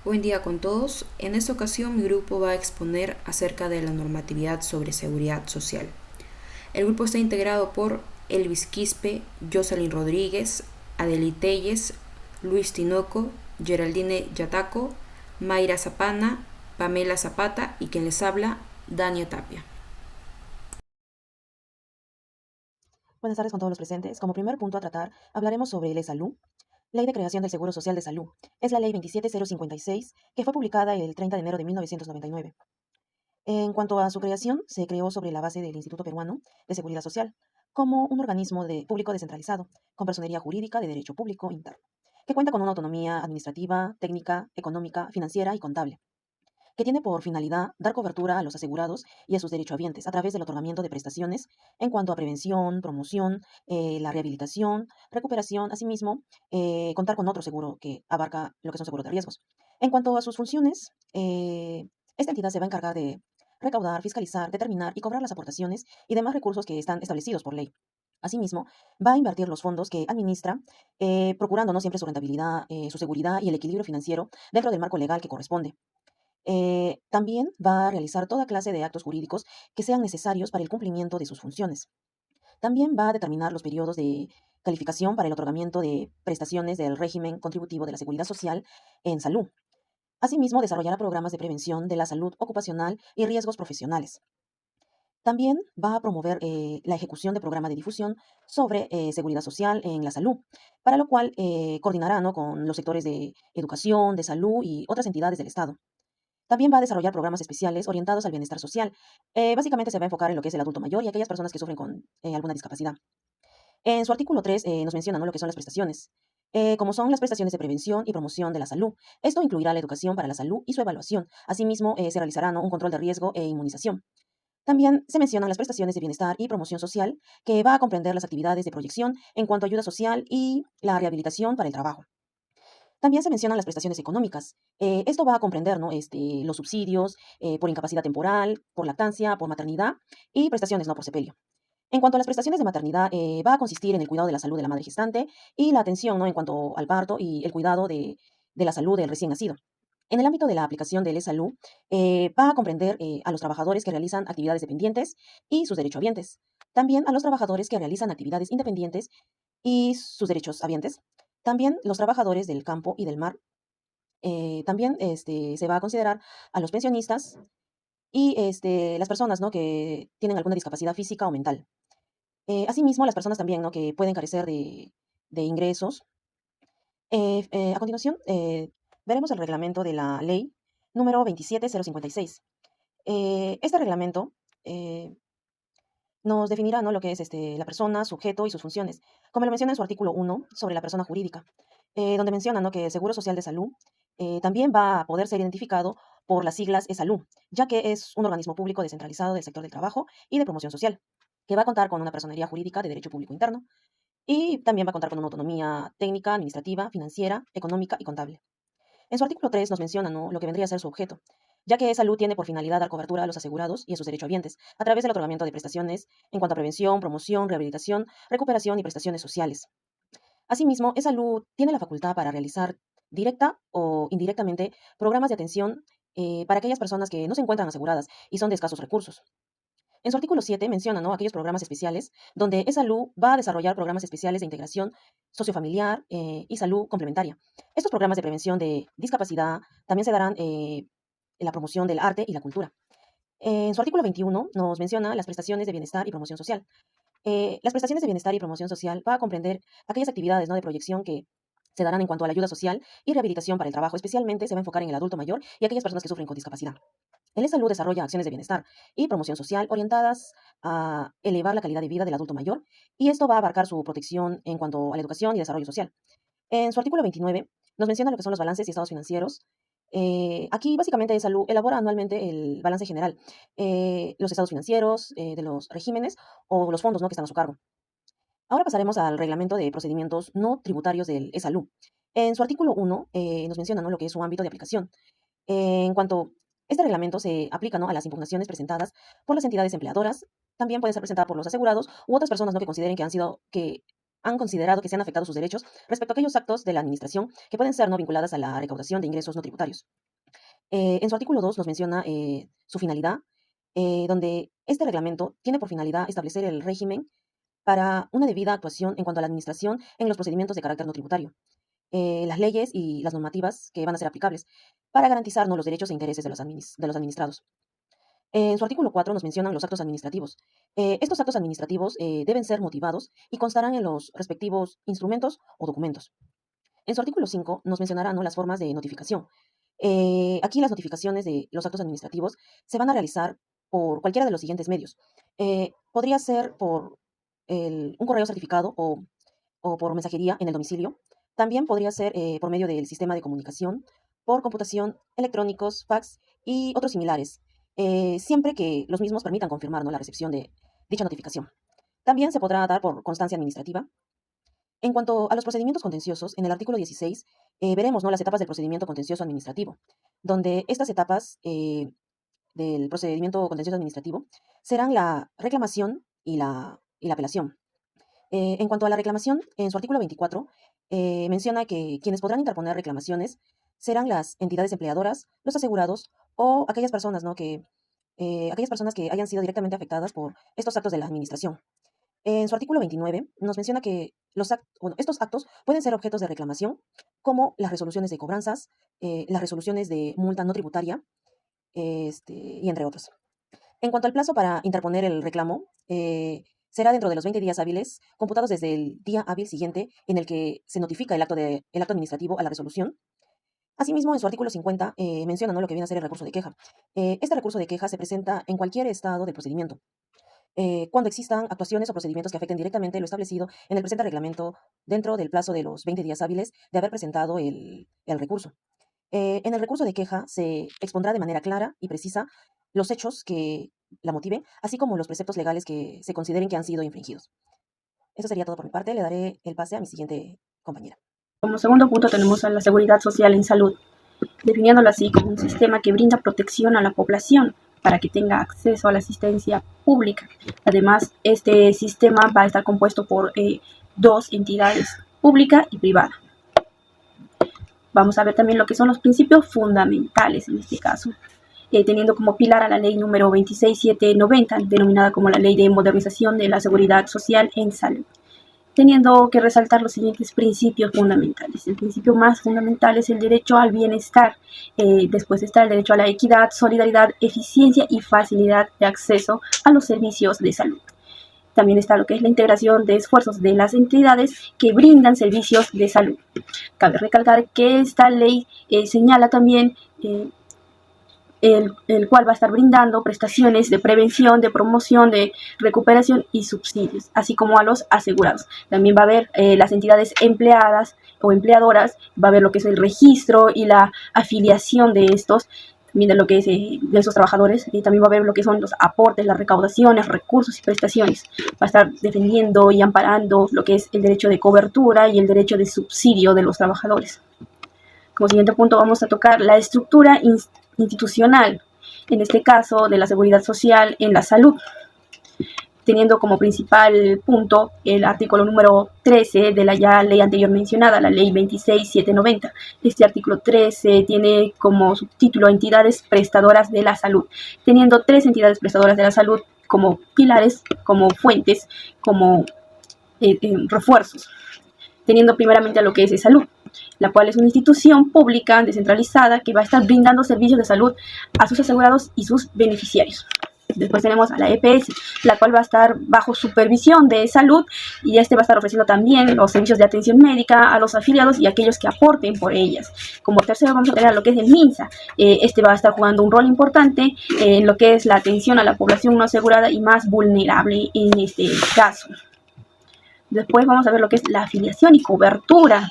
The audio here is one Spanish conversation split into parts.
Buen día con todos. En esta ocasión mi grupo va a exponer acerca de la normatividad sobre seguridad social. El grupo está integrado por Elvis Quispe, Jocelyn Rodríguez, Adeli Telles, Luis Tinoco, Geraldine Yataco, Mayra Zapana, Pamela Zapata y quien les habla, Dania Tapia. Buenas tardes con todos los presentes. Como primer punto a tratar, hablaremos sobre el Salud, Ley de Creación del Seguro Social de Salud. Es la Ley 27056, que fue publicada el 30 de enero de 1999. En cuanto a su creación, se creó sobre la base del Instituto Peruano de Seguridad Social, como un organismo público descentralizado, con personería jurídica de derecho público interno, que cuenta con una autonomía administrativa, técnica, económica, financiera y contable, que tiene por finalidad dar cobertura a los asegurados y a sus derechohabientes a través del otorgamiento de prestaciones en cuanto a prevención, promoción, la rehabilitación, recuperación, asimismo, contar con otro seguro que abarca lo que son seguros de riesgos. En cuanto a sus funciones, esta entidad se va a encargar de recaudar, fiscalizar, determinar y cobrar las aportaciones y demás recursos que están establecidos por ley. Asimismo, va a invertir los fondos que administra, procurando no siempre su rentabilidad, su seguridad y el equilibrio financiero dentro del marco legal que corresponde. También va a realizar toda clase de actos jurídicos que sean necesarios para el cumplimiento de sus funciones. También va a determinar los periodos de calificación para el otorgamiento de prestaciones del régimen contributivo de la Seguridad Social en salud. Asimismo, desarrollará programas de prevención de la salud ocupacional y riesgos profesionales. También va a promover la ejecución de programas de difusión sobre seguridad social en la salud, para lo cual coordinará, ¿no?, con los sectores de educación, de salud y otras entidades del Estado. También va a desarrollar programas especiales orientados al bienestar social. Básicamente se va a enfocar en lo que es el adulto mayor y aquellas personas que sufren con alguna discapacidad. En su artículo 3 nos menciona, ¿no?, lo que son las prestaciones, como son las prestaciones de prevención y promoción de la salud. Esto incluirá la educación para la salud y su evaluación. Asimismo, se realizará, ¿no?, un control de riesgo e inmunización. También se mencionan las prestaciones de bienestar y promoción social, que va a comprender las actividades de proyección en cuanto a ayuda social y la rehabilitación para el trabajo. También se mencionan las prestaciones económicas. Esto va a comprender, ¿no?, los subsidios por incapacidad temporal, por lactancia, por maternidad y prestaciones, no por sepelio. En cuanto a las prestaciones de maternidad, va a consistir en el cuidado de la salud de la madre gestante y la atención, ¿no?, en cuanto al parto y el cuidado de la salud del recién nacido. En el ámbito de la aplicación del e-salud, va a comprender a los trabajadores que realizan actividades dependientes y sus derechohabientes. También a los trabajadores que realizan actividades independientes y sus derechos habientes. También los trabajadores del campo y del mar. También se va a considerar a los pensionistas y las personas, ¿no?, que tienen alguna discapacidad física o mental. Asimismo, las personas también, ¿no?, que pueden carecer de ingresos. A continuación, veremos el reglamento de la ley número 27056. Este reglamento eh, nos definirá, ¿no?, lo que es la persona, sujeto y sus funciones, como lo menciona en su artículo 1 sobre la persona jurídica, donde menciona, ¿no?, que el Seguro Social de Salud también va a poder ser identificado por las siglas ESALU, ya que es un organismo público descentralizado del sector del trabajo y de promoción social, que va a contar con una personería jurídica de derecho público interno y también va a contar con una autonomía técnica, administrativa, financiera, económica y contable. En su artículo 3 nos menciona, ¿no?, lo que vendría a ser su objeto, ya que salud tiene por finalidad dar cobertura a los asegurados y a sus derechohabientes a través del otorgamiento de prestaciones en cuanto a prevención, promoción, rehabilitación, recuperación y prestaciones sociales. Asimismo, salud tiene la facultad para realizar directa o indirectamente programas de atención para aquellas personas que no se encuentran aseguradas y son de escasos recursos. En su artículo 7 menciona, ¿no?, aquellos programas especiales donde salud va a desarrollar programas especiales de integración sociofamiliar y salud complementaria. Estos programas de prevención de discapacidad también se darán en la promoción del arte y la cultura. En su artículo 21 nos menciona las prestaciones de bienestar y promoción social. Las prestaciones de bienestar y promoción social va a comprender aquellas actividades, ¿no?, de proyección que se darán en cuanto a la ayuda social y rehabilitación para el trabajo. Especialmente se va a enfocar en el adulto mayor y aquellas personas que sufren con discapacidad. El salud desarrolla acciones de bienestar y promoción social orientadas a elevar la calidad de vida del adulto mayor, y esto va a abarcar su protección en cuanto a la educación y desarrollo social. En su artículo 29 nos menciona lo que son los balances y estados financieros. Aquí básicamente salud elabora anualmente el balance general, los estados financieros de los regímenes o los fondos, ¿no?, que están a su cargo. Ahora pasaremos al reglamento de procedimientos no tributarios del e-salud. En su artículo 1 nos menciona, ¿no?, lo que es su ámbito de aplicación. En cuanto este reglamento se aplica, ¿no?, a las impugnaciones presentadas por las entidades empleadoras, también puede ser presentada por los asegurados u otras personas, ¿no?, que consideren que han considerado que se han afectado sus derechos respecto a aquellos actos de la administración que pueden ser no vinculadas a la recaudación de ingresos no tributarios. En su artículo 2 nos menciona su finalidad, donde este reglamento tiene por finalidad establecer el régimen para una debida actuación en cuanto a la administración en los procedimientos de carácter no tributario, las leyes y las normativas que van a ser aplicables para garantizar, ¿no?, los derechos e intereses de los administrados. En su artículo 4 nos mencionan los actos administrativos. Estos actos administrativos deben ser motivados y constarán en los respectivos instrumentos o documentos. En su artículo 5 nos mencionará, ¿no?, las formas de notificación. Aquí las notificaciones de los actos administrativos se van a realizar por cualquiera de los siguientes medios. Podría ser por un correo certificado o por mensajería en el domicilio. También podría ser por medio del sistema de comunicación, por computación, electrónicos, fax y otros similares, siempre que los mismos permitan confirmar, ¿no?, la recepción de dicha notificación. También se podrá dar por constancia administrativa. En cuanto a los procedimientos contenciosos, en el artículo 16 veremos, ¿no?, las etapas del procedimiento contencioso administrativo, donde estas etapas del procedimiento contencioso administrativo serán la reclamación y la apelación. En cuanto a la reclamación, en su artículo 24 menciona que quienes podrán interponer reclamaciones serán las entidades empleadoras, los asegurados o aquellas personas, ¿no?, aquellas personas que hayan sido directamente afectadas por estos actos de la administración. En su artículo 29 nos menciona que estos actos pueden ser objetos de reclamación, como las resoluciones de cobranzas, las resoluciones de multa no tributaria, y entre otros. En cuanto al plazo para interponer el reclamo, será dentro de los 20 días hábiles, computados desde el día hábil siguiente en el que se notifica el acto administrativo a la resolución. Asimismo, en su artículo 50 menciona, ¿no?, lo que viene a ser el recurso de queja. Este recurso de queja se presenta en cualquier estado del procedimiento, cuando existan actuaciones o procedimientos que afecten directamente lo establecido en el presente reglamento dentro del plazo de los 20 días hábiles de haber presentado el recurso. En el recurso de queja se expondrá de manera clara y precisa los hechos que la motiven, así como los preceptos legales que se consideren que han sido infringidos. Eso sería todo por mi parte. Le daré el pase a mi siguiente compañera. Como segundo punto tenemos a la seguridad social en salud, definiéndolo así como un sistema que brinda protección a la población para que tenga acceso a la asistencia pública. Además, este sistema va a estar compuesto por dos entidades, pública y privada. Vamos a ver también lo que son los principios fundamentales en este caso, teniendo como pilar a la ley número 26790, denominada como la Ley de Modernización de la Seguridad Social en Salud, teniendo que resaltar los siguientes principios fundamentales. El principio más fundamental es el derecho al bienestar. Después está el derecho a la equidad, solidaridad, eficiencia y facilidad de acceso a los servicios de salud. También está lo que es la integración de esfuerzos de las entidades que brindan servicios de salud. Cabe recalcar que esta ley señala también el cual va a estar brindando prestaciones de prevención, de promoción, de recuperación y subsidios, así como a los asegurados. También va a haber las entidades empleadas o empleadoras, va a haber lo que es el registro y la afiliación de estos, también de lo que es de esos trabajadores, y también va a haber lo que son los aportes, las recaudaciones, recursos y prestaciones. Va a estar defendiendo y amparando lo que es el derecho de cobertura y el derecho de subsidio de los trabajadores. Como siguiente punto vamos a tocar la estructura institucional, en este caso de la seguridad social en la salud, teniendo como principal punto el artículo número 13 de la ya ley anterior mencionada, la ley 26790. Este artículo 13 tiene como subtítulo entidades prestadoras de la salud, teniendo 3 entidades prestadoras de la salud como pilares, como fuentes, como refuerzos, teniendo primeramente a lo que es de salud, la cual es una institución pública descentralizada que va a estar brindando servicios de salud a sus asegurados y sus beneficiarios. Después tenemos a la EPS, la cual va a estar bajo supervisión de salud y va a estar ofreciendo también los servicios de atención médica a los afiliados y a aquellos que aporten por ellas. Como tercero vamos a tener lo que es el MINSA. Va a estar jugando un rol importante en lo que es la atención a la población no asegurada y más vulnerable en este caso. Después vamos a ver lo que es la afiliación y cobertura.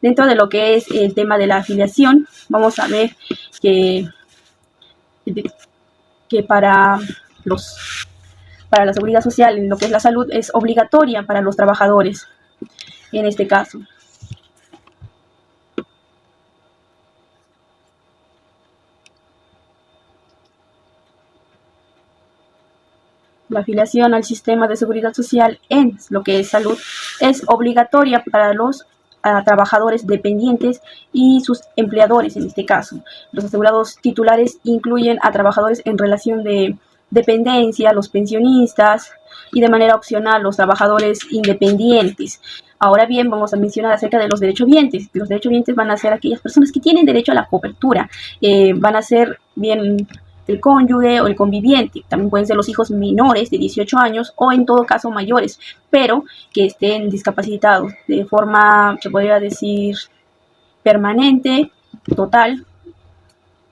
Dentro de lo que es el tema de la afiliación, vamos a ver que para la seguridad social, en lo que es la salud, es obligatoria para los trabajadores, en este caso. La afiliación al sistema de seguridad social en lo que es salud es obligatoria para los trabajadores dependientes y sus empleadores en este caso. Los asegurados titulares incluyen a trabajadores en relación de dependencia, los pensionistas y de manera opcional los trabajadores independientes. Ahora bien, vamos a mencionar acerca de los derechohabientes. Los derechohabientes van a ser aquellas personas que tienen derecho a la cobertura. Van a ser bien el cónyuge o el conviviente. También pueden ser los hijos menores de 18 años o en todo caso mayores, pero que estén discapacitados de forma, se podría decir, permanente, total,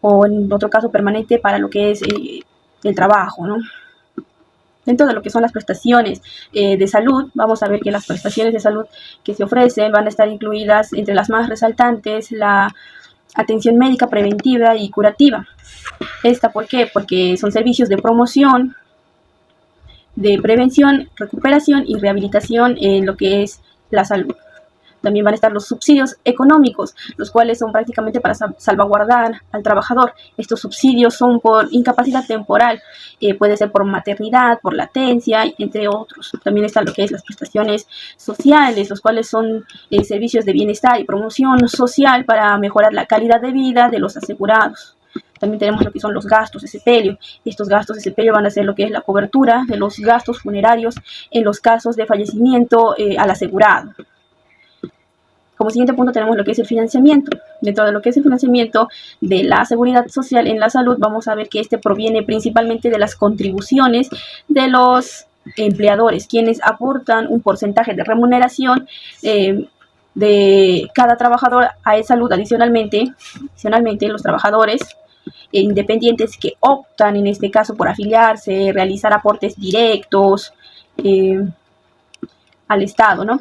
o en otro caso permanente para lo que es el trabajo, ¿no? Dentro de lo que son las prestaciones de salud, vamos a ver que las prestaciones de salud que se ofrecen van a estar incluidas entre las más resaltantes la atención médica preventiva y curativa. ¿Esta por qué? Porque son servicios de promoción, de prevención, recuperación y rehabilitación en lo que es la salud. También van a estar los subsidios económicos, los cuales son prácticamente para salvaguardar al trabajador. Estos subsidios son por incapacidad temporal, puede ser por maternidad, por latencia, entre otros. También están lo que es las prestaciones sociales, los cuales son servicios de bienestar y promoción social para mejorar la calidad de vida de los asegurados. También tenemos lo que son los gastos de sepelio. Estos gastos de sepelio van a ser lo que es la cobertura de los gastos funerarios en los casos de fallecimiento al asegurado. Como siguiente punto tenemos lo que es el financiamiento. Dentro de lo que es el financiamiento de la seguridad social en la salud, vamos a ver que este proviene principalmente de las contribuciones de los empleadores, quienes aportan un porcentaje de remuneración de cada trabajador a salud. Adicionalmente, los trabajadores independientes que optan en este caso por afiliarse, realizar aportes directos al Estado, ¿no?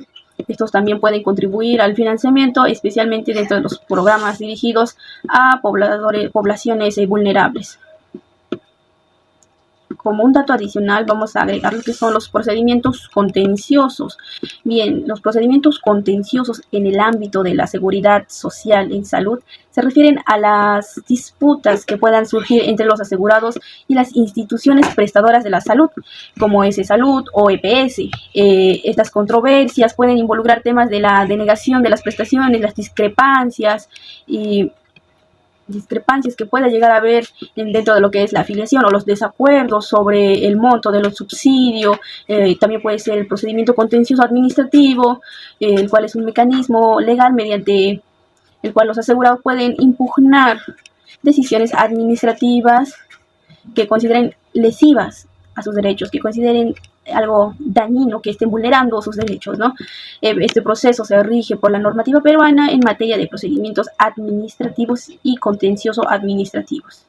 Estos también pueden contribuir al financiamiento, especialmente dentro de los programas dirigidos a poblaciones vulnerables. Como un dato adicional, vamos a agregar lo que son los procedimientos contenciosos. Bien, los procedimientos contenciosos en el ámbito de la seguridad social en salud se refieren a las disputas que puedan surgir entre los asegurados y las instituciones prestadoras de la salud, como Salud o EPS. Estas controversias pueden involucrar temas de la denegación de las prestaciones, las discrepancias que pueda llegar a haber dentro de lo que es la afiliación o los desacuerdos sobre el monto de los subsidios. También puede ser el procedimiento contencioso administrativo, el cual es un mecanismo legal mediante el cual los asegurados pueden impugnar decisiones administrativas que consideren lesivas a sus derechos, que consideren algo dañino, que estén vulnerando sus derechos, ¿no? Este proceso se rige por la normativa peruana en materia de procedimientos administrativos y contencioso administrativos.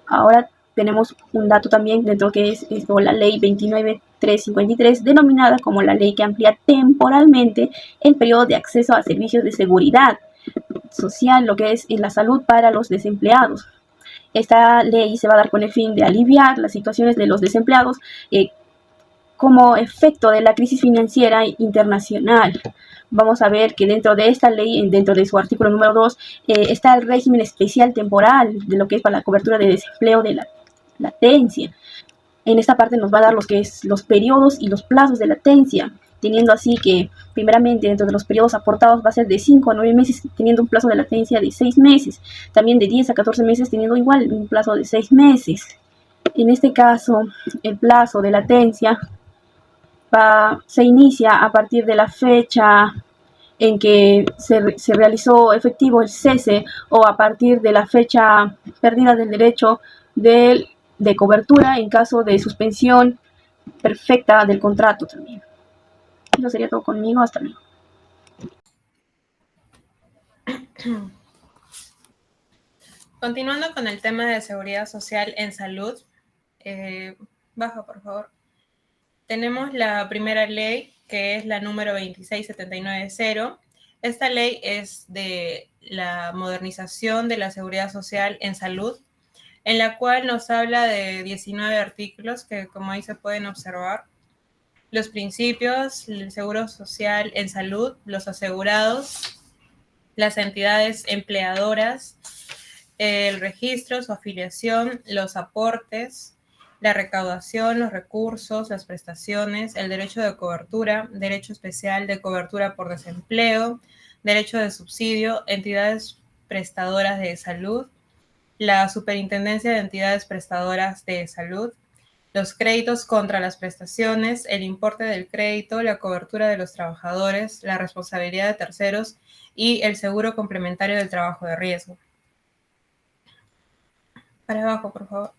Ahora tenemos un dato también dentro que es la ley 29353, denominada como la ley que amplía temporalmente el periodo de acceso a servicios de seguridad social, lo que es en la salud para los desempleados. Esta ley se va a dar con el fin de aliviar las situaciones de los desempleados como efecto de la crisis financiera internacional. Vamos a ver que dentro de esta ley, dentro de su artículo número 2, está el régimen especial temporal de lo que es para la cobertura de desempleo de la latencia. En esta parte nos va a dar los periodos y los plazos de latencia, teniendo así que primeramente dentro de los periodos aportados va a ser de 5 a 9 meses, teniendo un plazo de latencia de 6 meses, también de 10 a 14 meses, teniendo igual un plazo de 6 meses. En este caso, el plazo de latencia se inicia a partir de la fecha en que se realizó efectivo el cese o a partir de la fecha perdida del derecho de cobertura en caso de suspensión perfecta del contrato también. Eso sería todo conmigo. Hasta luego. Continuando con el tema de seguridad social en salud, baja por favor. Tenemos la primera ley, que es la número 26790. Esta ley es de la modernización de la seguridad social en salud, en la cual nos habla de 19 artículos que, como ahí se pueden observar, los principios, el seguro social en salud, los asegurados, las entidades empleadoras, el registro, su afiliación, los aportes, la recaudación, los recursos, las prestaciones, el derecho de cobertura, derecho especial de cobertura por desempleo, derecho de subsidio, entidades prestadoras de salud, la Superintendencia de Entidades Prestadoras de Salud, los créditos contra las prestaciones, el importe del crédito, la cobertura de los trabajadores, la responsabilidad de terceros y el seguro complementario del trabajo de riesgo. Para abajo, por favor.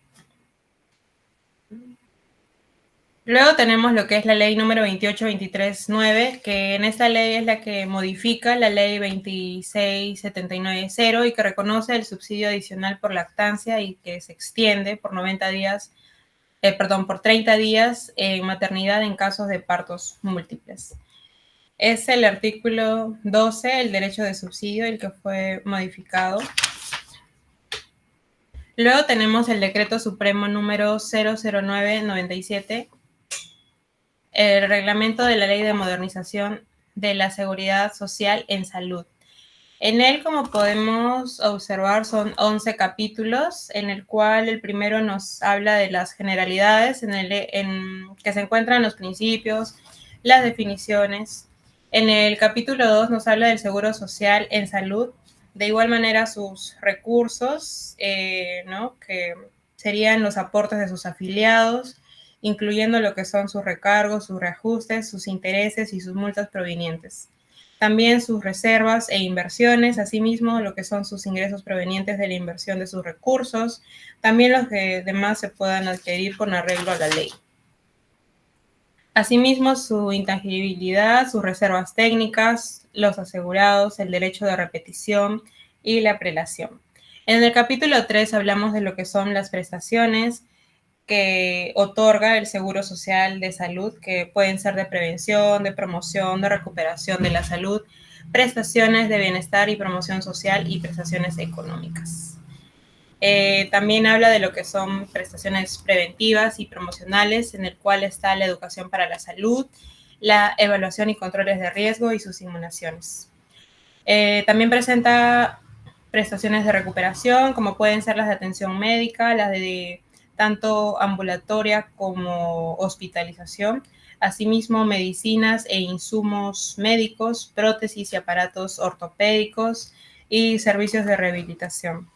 Luego tenemos lo que es la ley número 28.23.9, que en esta ley es la que modifica la ley 26.79.0 y que reconoce el subsidio adicional por lactancia y que se extiende por 30 días en maternidad en casos de partos múltiples. Es el artículo 12, el derecho de subsidio, el que fue modificado. Luego tenemos el decreto supremo número 00997, el reglamento de la Ley de Modernización de la Seguridad Social en Salud. En él, como podemos observar, son 11 capítulos, en el cual el primero nos habla de las generalidades, que se encuentran los principios, las definiciones. En el capítulo 2 nos habla del seguro social en salud, de igual manera sus recursos, que serían los aportes de sus afiliados, incluyendo lo que son sus recargos, sus reajustes, sus intereses y sus multas provenientes. También sus reservas e inversiones, asimismo lo que son sus ingresos provenientes de la inversión de sus recursos, también los que demás se puedan adquirir con arreglo a la ley. Asimismo, su intangibilidad, sus reservas técnicas, los asegurados, el derecho de repetición y la prelación. En el capítulo 3 hablamos de lo que son las prestaciones que otorga el Seguro Social de Salud, que pueden ser de prevención, de promoción, de recuperación de la salud, prestaciones de bienestar y promoción social y prestaciones económicas. También habla de lo que son prestaciones preventivas y promocionales, en el cual está la educación para la salud, la evaluación y controles de riesgo y sus inmunizaciones. También presenta prestaciones de recuperación, como pueden ser las de atención médica, las de tanto ambulatoria como hospitalización, asimismo medicinas e insumos médicos, prótesis y aparatos ortopédicos y servicios de rehabilitación.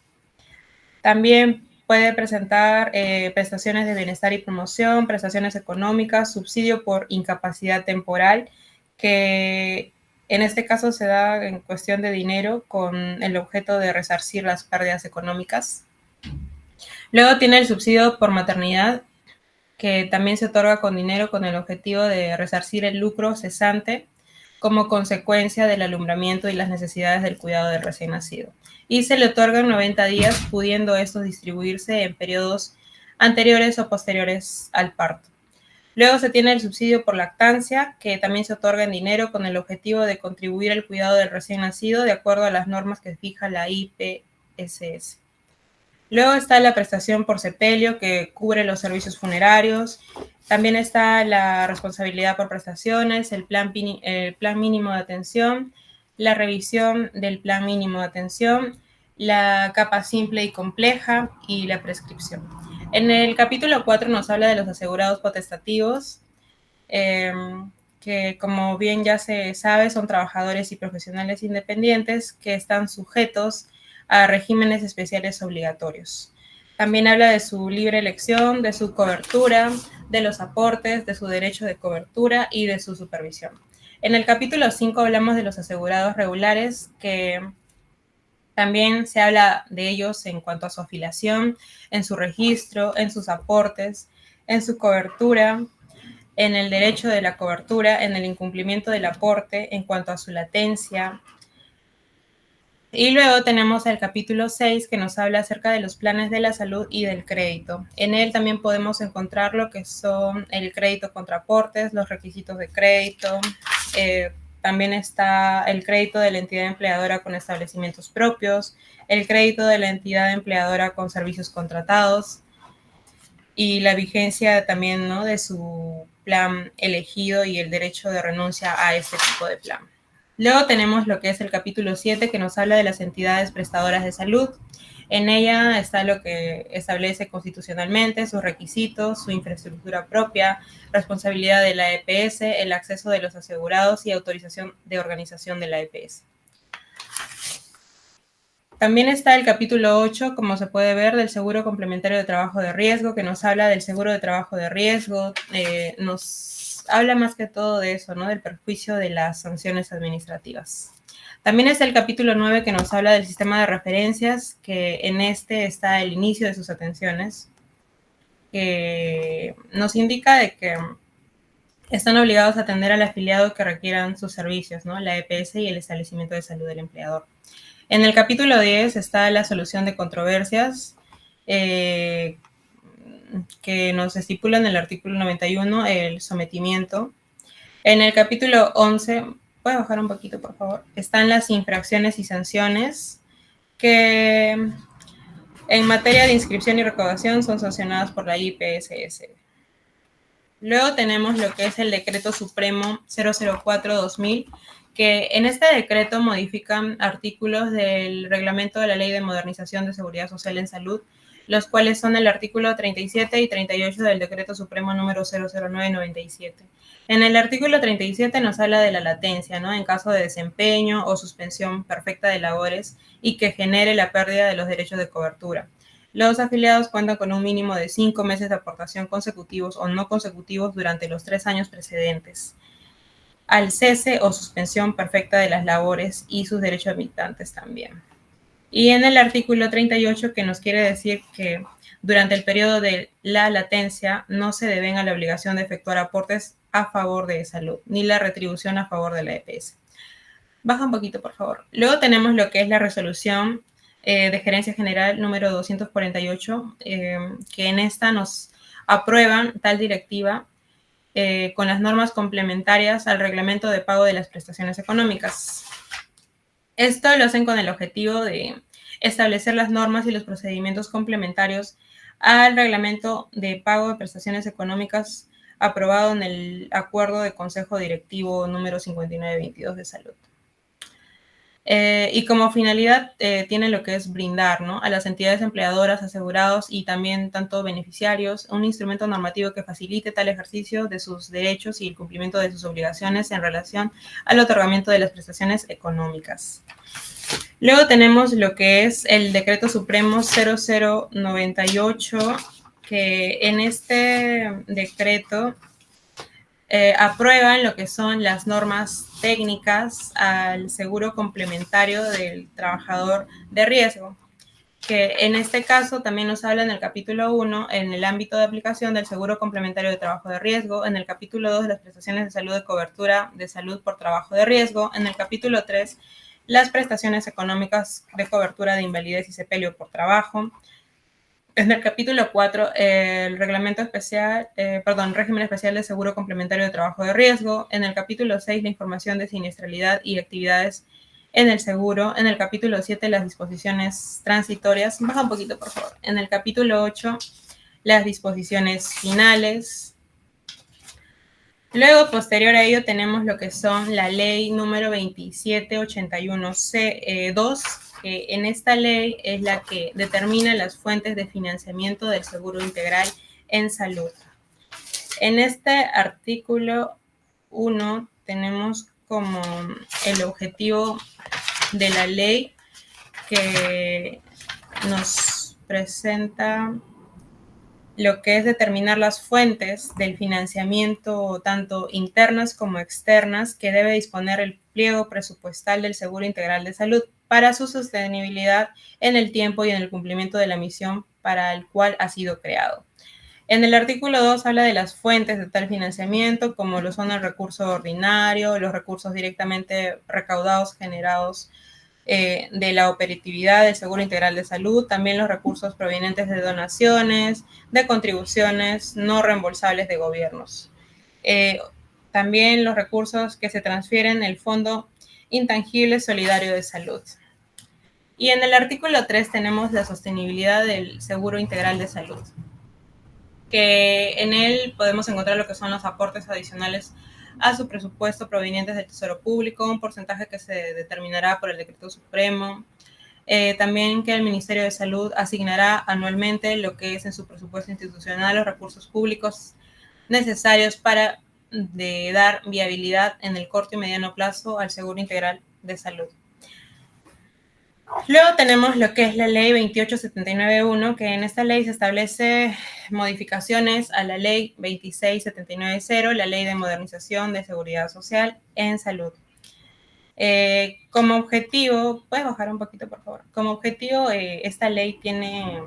También puede presentar prestaciones de bienestar y promoción, prestaciones económicas, subsidio por incapacidad temporal, que en este caso se da en cuestión de dinero con el objeto de resarcir las pérdidas económicas. Luego tiene el subsidio por maternidad, que también se otorga con dinero con el objetivo de resarcir el lucro cesante como consecuencia del alumbramiento y las necesidades del cuidado del recién nacido. Y se le otorgan 90 días, pudiendo estos distribuirse en periodos anteriores o posteriores al parto. Luego se tiene el subsidio por lactancia, que también se otorga en dinero con el objetivo de contribuir al cuidado del recién nacido de acuerdo a las normas que fija la IPSS. Luego está la prestación por sepelio, que cubre los servicios funerarios. También está la responsabilidad por prestaciones, el plan mínimo de atención, la revisión del plan mínimo de atención, la capa simple y compleja y la prescripción. En el capítulo 4 nos habla de los asegurados potestativos, que como bien ya se sabe son trabajadores y profesionales independientes que están sujetos a regímenes especiales obligatorios. También habla de su libre elección, de su cobertura, de los aportes, de su derecho de cobertura y de su supervisión. En el capítulo 5 hablamos de los asegurados regulares, que también se habla de ellos en cuanto a su afiliación, en su registro, en sus aportes, en su cobertura, en el derecho de la cobertura, en el incumplimiento del aporte, en cuanto a su latencia. Y luego tenemos el capítulo 6, que nos habla acerca de los planes de la salud y del crédito. En él también podemos encontrar lo que son el crédito contra aportes, los requisitos de crédito. También está el crédito de la entidad empleadora con establecimientos propios, el crédito de la entidad empleadora con servicios contratados y la vigencia también, ¿no?, de su plan elegido y el derecho de renuncia a este tipo de plan. Luego tenemos lo que es el capítulo 7, que nos habla de las entidades prestadoras de salud. En ella está lo que establece constitucionalmente, sus requisitos, su infraestructura propia, responsabilidad de la EPS, el acceso de los asegurados y autorización de organización de la EPS. También está el capítulo 8, como se puede ver, del seguro complementario de trabajo de riesgo, que nos habla del seguro de trabajo de riesgo, nos habla más que todo de eso, ¿no? Del perjuicio de las sanciones administrativas. También está el capítulo 9, que nos habla del sistema de referencias, que en este está el inicio de sus atenciones, que nos indica de que están obligados a atender al afiliado que requieran sus servicios, ¿no? La EPS y el establecimiento de salud del empleador. En el capítulo 10 está la solución de controversias, que nos estipula en el artículo 91 el sometimiento. En el capítulo 11, ¿puedes bajar un poquito, por favor? Están las infracciones y sanciones, que en materia de inscripción y recaudación son sancionadas por la IPSS. Luego tenemos lo que es el Decreto Supremo 004-2000, que en este decreto modifican artículos del reglamento de la Ley de Modernización de Seguridad Social en Salud, los cuales son el artículo 37 y 38 del Decreto Supremo número 009-97. En el artículo 37 nos habla de la latencia, ¿no? En caso de desempeño o suspensión perfecta de labores y que genere la pérdida de los derechos de cobertura. Los afiliados cuentan con un mínimo de 5 meses de aportación consecutivos o no consecutivos durante los 3 años precedentes al cese o suspensión perfecta de las labores y sus derechos habitantes también. Y en el artículo 38, que nos quiere decir que durante el periodo de la latencia no se devenga la obligación de efectuar aportes a favor de salud, ni la retribución a favor de la EPS. Baja un poquito, por favor. Luego tenemos lo que es la resolución de Gerencia General número 248, que en esta nos aprueban tal directiva con las normas complementarias al reglamento de pago de las prestaciones económicas. Esto lo hacen con el objetivo de establecer las normas y los procedimientos complementarios al reglamento de pago de prestaciones económicas aprobado en el Acuerdo de Consejo Directivo número 5922 de Salud. Y como finalidad tiene lo que es brindar, ¿no?, a las entidades empleadoras, asegurados y también tanto beneficiarios un instrumento normativo que facilite tal ejercicio de sus derechos y el cumplimiento de sus obligaciones en relación al otorgamiento de las prestaciones económicas. Luego tenemos lo que es el Decreto Supremo 0098, que en este decreto aprueban lo que son las normas técnicas al seguro complementario del trabajador de riesgo, que en este caso también nos habla en el capítulo 1 en el ámbito de aplicación del seguro complementario de trabajo de riesgo, en el capítulo 2 de las prestaciones de salud de cobertura de salud por trabajo de riesgo, en el capítulo 3 las prestaciones económicas de cobertura de invalidez y sepelio por trabajo. En el capítulo 4, el reglamento especial, régimen especial de seguro complementario de trabajo de riesgo. En el capítulo 6, la información de siniestralidad y actividades en el seguro. En el capítulo 7, las disposiciones transitorias. Baja un poquito, por favor. En el capítulo 8, las disposiciones finales. Luego, posterior a ello, tenemos lo que son la ley número 2781C2, que en esta ley es la que determina las fuentes de financiamiento del seguro integral en salud. En este artículo 1 tenemos como el objetivo de la ley que nos presenta lo que es determinar las fuentes del financiamiento tanto internas como externas que debe disponer el pliego presupuestal del Seguro Integral de Salud para su sostenibilidad en el tiempo y en el cumplimiento de la misión para el cual ha sido creado. En el artículo 2 habla de las fuentes de tal financiamiento, como lo son el recurso ordinario, los recursos directamente recaudados, generados de la operatividad del Seguro Integral de Salud, también los recursos provenientes de donaciones, de contribuciones no reembolsables de gobiernos. También los recursos que se transfieren del Fondo Intangible Solidario de Salud. Y en el artículo 3 tenemos la sostenibilidad del Seguro Integral de Salud, que en él podemos encontrar lo que son los aportes adicionales a su presupuesto provenientes del Tesoro Público, un porcentaje que se determinará por el Decreto Supremo. También que el Ministerio de Salud asignará anualmente lo que es en su presupuesto institucional los recursos públicos necesarios para dar viabilidad en el corto y mediano plazo al Seguro Integral de Salud. Luego tenemos lo que es la ley 28791, que en esta ley se establece modificaciones a la ley 26790, la ley de modernización de seguridad social en salud. Como objetivo, ¿puedes bajar un poquito, por favor? Como objetivo, esta ley tiene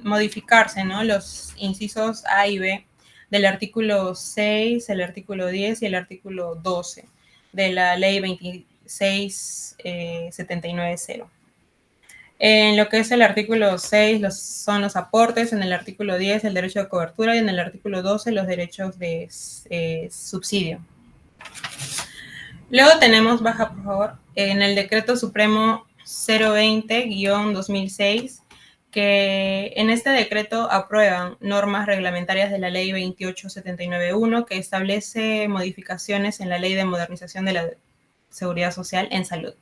modificarse, ¿no? Los incisos A y B del artículo 6, el artículo 10 y el artículo 12 de la ley 26790. En lo que es el artículo 6 son los aportes, en el artículo 10 el derecho de cobertura y en el artículo 12 los derechos de subsidio. Luego tenemos, baja por favor, en el Decreto Supremo 020-2006, que en este decreto aprueban normas reglamentarias de la Ley 28791, que establece modificaciones en la Ley de Modernización de la Seguridad Social en Salud.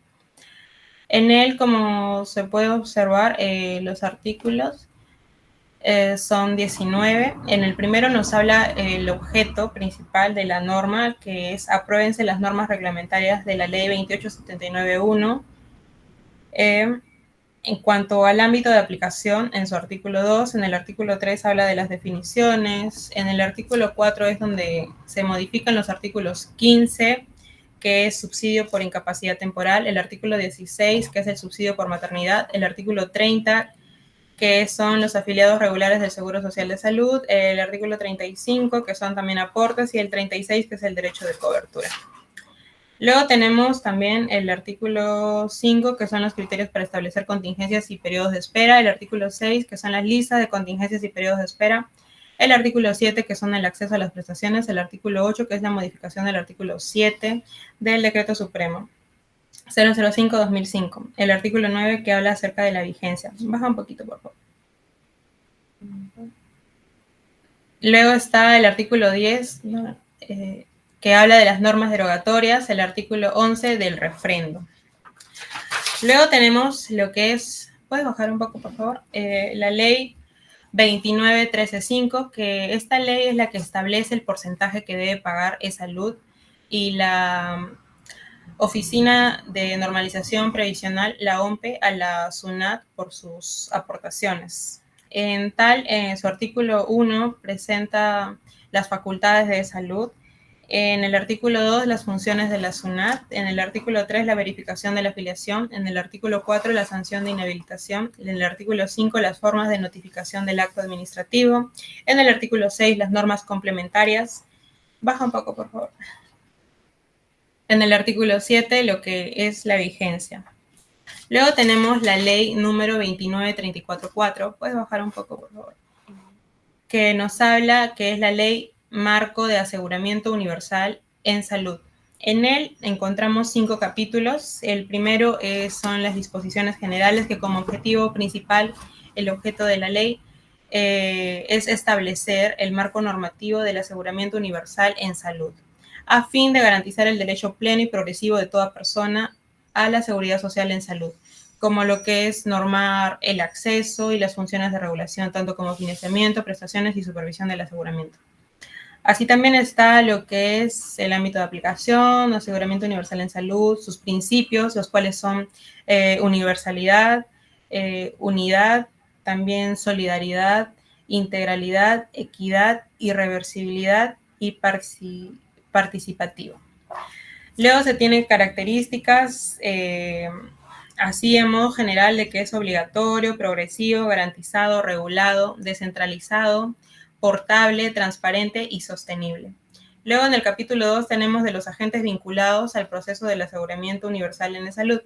En él, como se puede observar, los artículos son 19. En el primero nos habla el objeto principal de la norma, que es apruébense las normas reglamentarias de la Ley 28791. En cuanto al ámbito de aplicación, en su artículo 2, en el artículo 3 habla de las definiciones, en el artículo 4 es donde se modifican los artículos 15, que es subsidio por incapacidad temporal, el artículo 16, que es el subsidio por maternidad, el artículo 30, que son los afiliados regulares del Seguro Social de Salud, el artículo 35, que son también aportes, y el 36, que es el derecho de cobertura. Luego tenemos también el artículo 5, que son los criterios para establecer contingencias y periodos de espera, el artículo 6, que son las listas de contingencias y periodos de espera, el artículo 7, que son el acceso a las prestaciones, el artículo 8, que es la modificación del artículo 7 del Decreto Supremo 005-2005, el artículo 9, que habla acerca de la vigencia. Baja un poquito, por favor. Luego está el artículo 10, que habla de las normas derogatorias, el artículo 11 del refrendo. Luego tenemos lo que es, ¿puedes bajar un poco, por favor? La ley 29.13.5, que esta ley es la que establece el porcentaje que debe pagar eSalud, y la Oficina de Normalización Previsional, la OMPE, a la SUNAT por sus aportaciones. En su artículo 1 presenta las facultades de salud. En el artículo 2, las funciones de la SUNAT. En el artículo 3, la verificación de la afiliación. En el artículo 4, la sanción de inhabilitación. En el artículo 5, las formas de notificación del acto administrativo. En el artículo 6, las normas complementarias. Baja un poco, por favor. En el artículo 7, lo que es la vigencia. Luego tenemos la ley número 29.34.4. Puedes bajar un poco, por favor. Que nos habla que es la ley marco de aseguramiento universal en salud. En él encontramos 5 capítulos. El primero son las disposiciones generales, que como objetivo principal, el objeto de la ley es establecer el marco normativo del aseguramiento universal en salud, a fin de garantizar el derecho pleno y progresivo de toda persona a la seguridad social en salud, como lo que es normar el acceso y las funciones de regulación, tanto como financiamiento, prestaciones y supervisión del aseguramiento. Así también está lo que es el ámbito de aplicación, aseguramiento universal en salud, sus principios, los cuales son universalidad, unidad, también solidaridad, integralidad, equidad, irreversibilidad y participativo. Luego se tienen características, así en modo general, de que es obligatorio, progresivo, garantizado, regulado, descentralizado, portable, transparente y sostenible. Luego en el capítulo 2 tenemos de los agentes vinculados al proceso del aseguramiento universal en salud.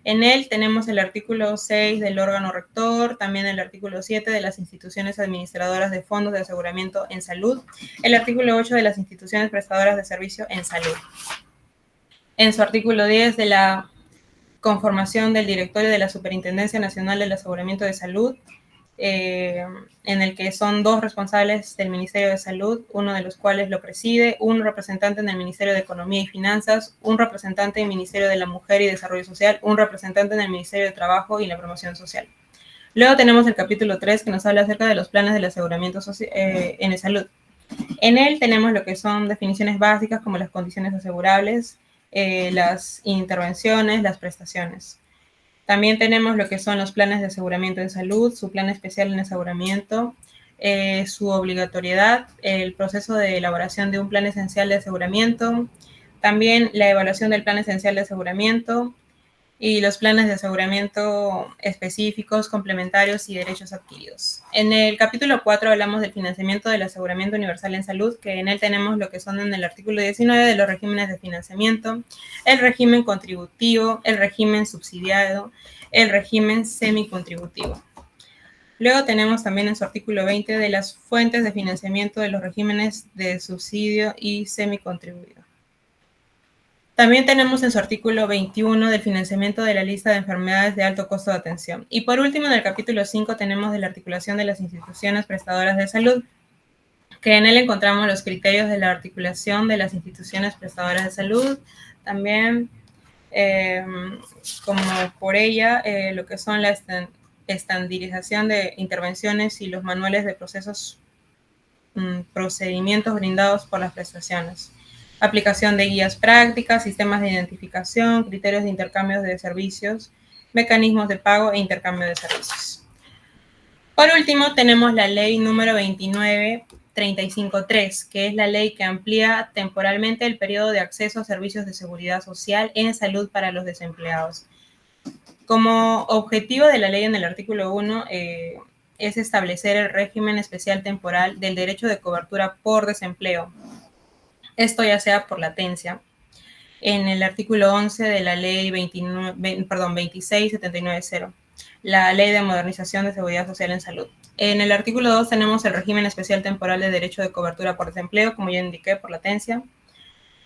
En él tenemos el artículo 6 del órgano rector, también el artículo 7 de las instituciones administradoras de fondos de aseguramiento en salud, el artículo 8 de las instituciones prestadoras de servicio en salud. En su artículo 10 de la conformación del directorio de la Superintendencia Nacional del Aseguramiento de Salud, en el que son 2 responsables del Ministerio de Salud, uno de los cuales lo preside, un representante en el Ministerio de Economía y Finanzas, un representante en el Ministerio de la Mujer y Desarrollo Social, un representante en el Ministerio de Trabajo y la Promoción Social. Luego tenemos el capítulo 3 que nos habla acerca de los planes del aseguramiento en el salud. En él tenemos lo que son definiciones básicas como las condiciones asegurables, las intervenciones, las prestaciones. También tenemos lo que son los planes de aseguramiento en salud, su plan especial en aseguramiento, su obligatoriedad, el proceso de elaboración de un plan esencial de aseguramiento, también la evaluación del plan esencial de aseguramiento y los planes de aseguramiento específicos, complementarios y derechos adquiridos. En el capítulo 4 hablamos del financiamiento del aseguramiento universal en salud, que en él tenemos lo que son en el artículo 19 de los regímenes de financiamiento, el régimen contributivo, el régimen subsidiado, el régimen semicontributivo. Luego tenemos también en su artículo 20 de las fuentes de financiamiento de los regímenes de subsidio y semicontribuido. También tenemos en su artículo 21 del financiamiento de la lista de enfermedades de alto costo de atención. Y por último, en el capítulo 5 tenemos de la articulación de las instituciones prestadoras de salud, que en él encontramos los criterios de la articulación de las instituciones prestadoras de salud, también como por ella lo que son la estandarización de intervenciones y los manuales de procedimientos brindados por las prestaciones. Aplicación de guías prácticas, sistemas de identificación, criterios de intercambio de servicios, mecanismos de pago e intercambio de servicios. Por último, tenemos la ley número 29353, que es la ley que amplía temporalmente el periodo de acceso a servicios de seguridad social en salud para los desempleados. Como objetivo de la ley en el artículo 1 es establecer el régimen especial temporal del derecho de cobertura por desempleo. Esto ya sea por latencia. En el artículo 11 de la ley 26790, la ley de modernización de seguridad social en salud. En el artículo 2 tenemos el régimen especial temporal de derecho de cobertura por desempleo, como ya indiqué, por latencia.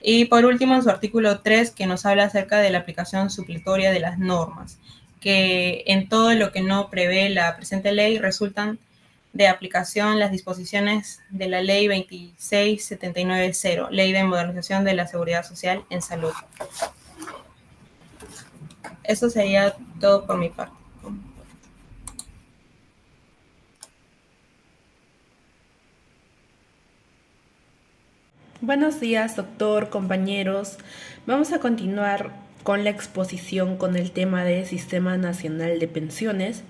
Y por último, en su artículo 3, que nos habla acerca de la aplicación supletoria de las normas, que en todo lo que no prevé la presente ley resultan de aplicación las disposiciones de la ley 26790, ley de modernización de la seguridad social en salud. Eso sería todo por mi parte. Buenos días, doctor, compañeros. Vamos a continuar con la exposición con el tema del Sistema Nacional de Pensiones.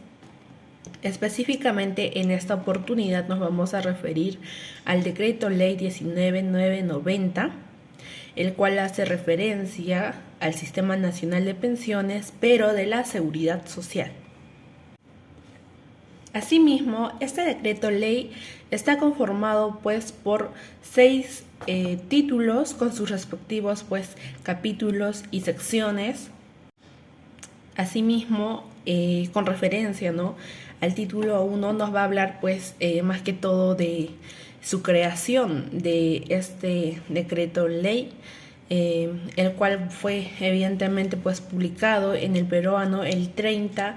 Específicamente en esta oportunidad nos vamos a referir al Decreto Ley 19990, el cual hace referencia al Sistema Nacional de Pensiones, pero de la Seguridad Social. Asimismo, este decreto ley está conformado por 6 títulos con sus respectivos capítulos y secciones. Asimismo, con referencia al título 1 nos va a hablar más que todo de su creación de este decreto ley, el cual fue evidentemente publicado en el peruano el 30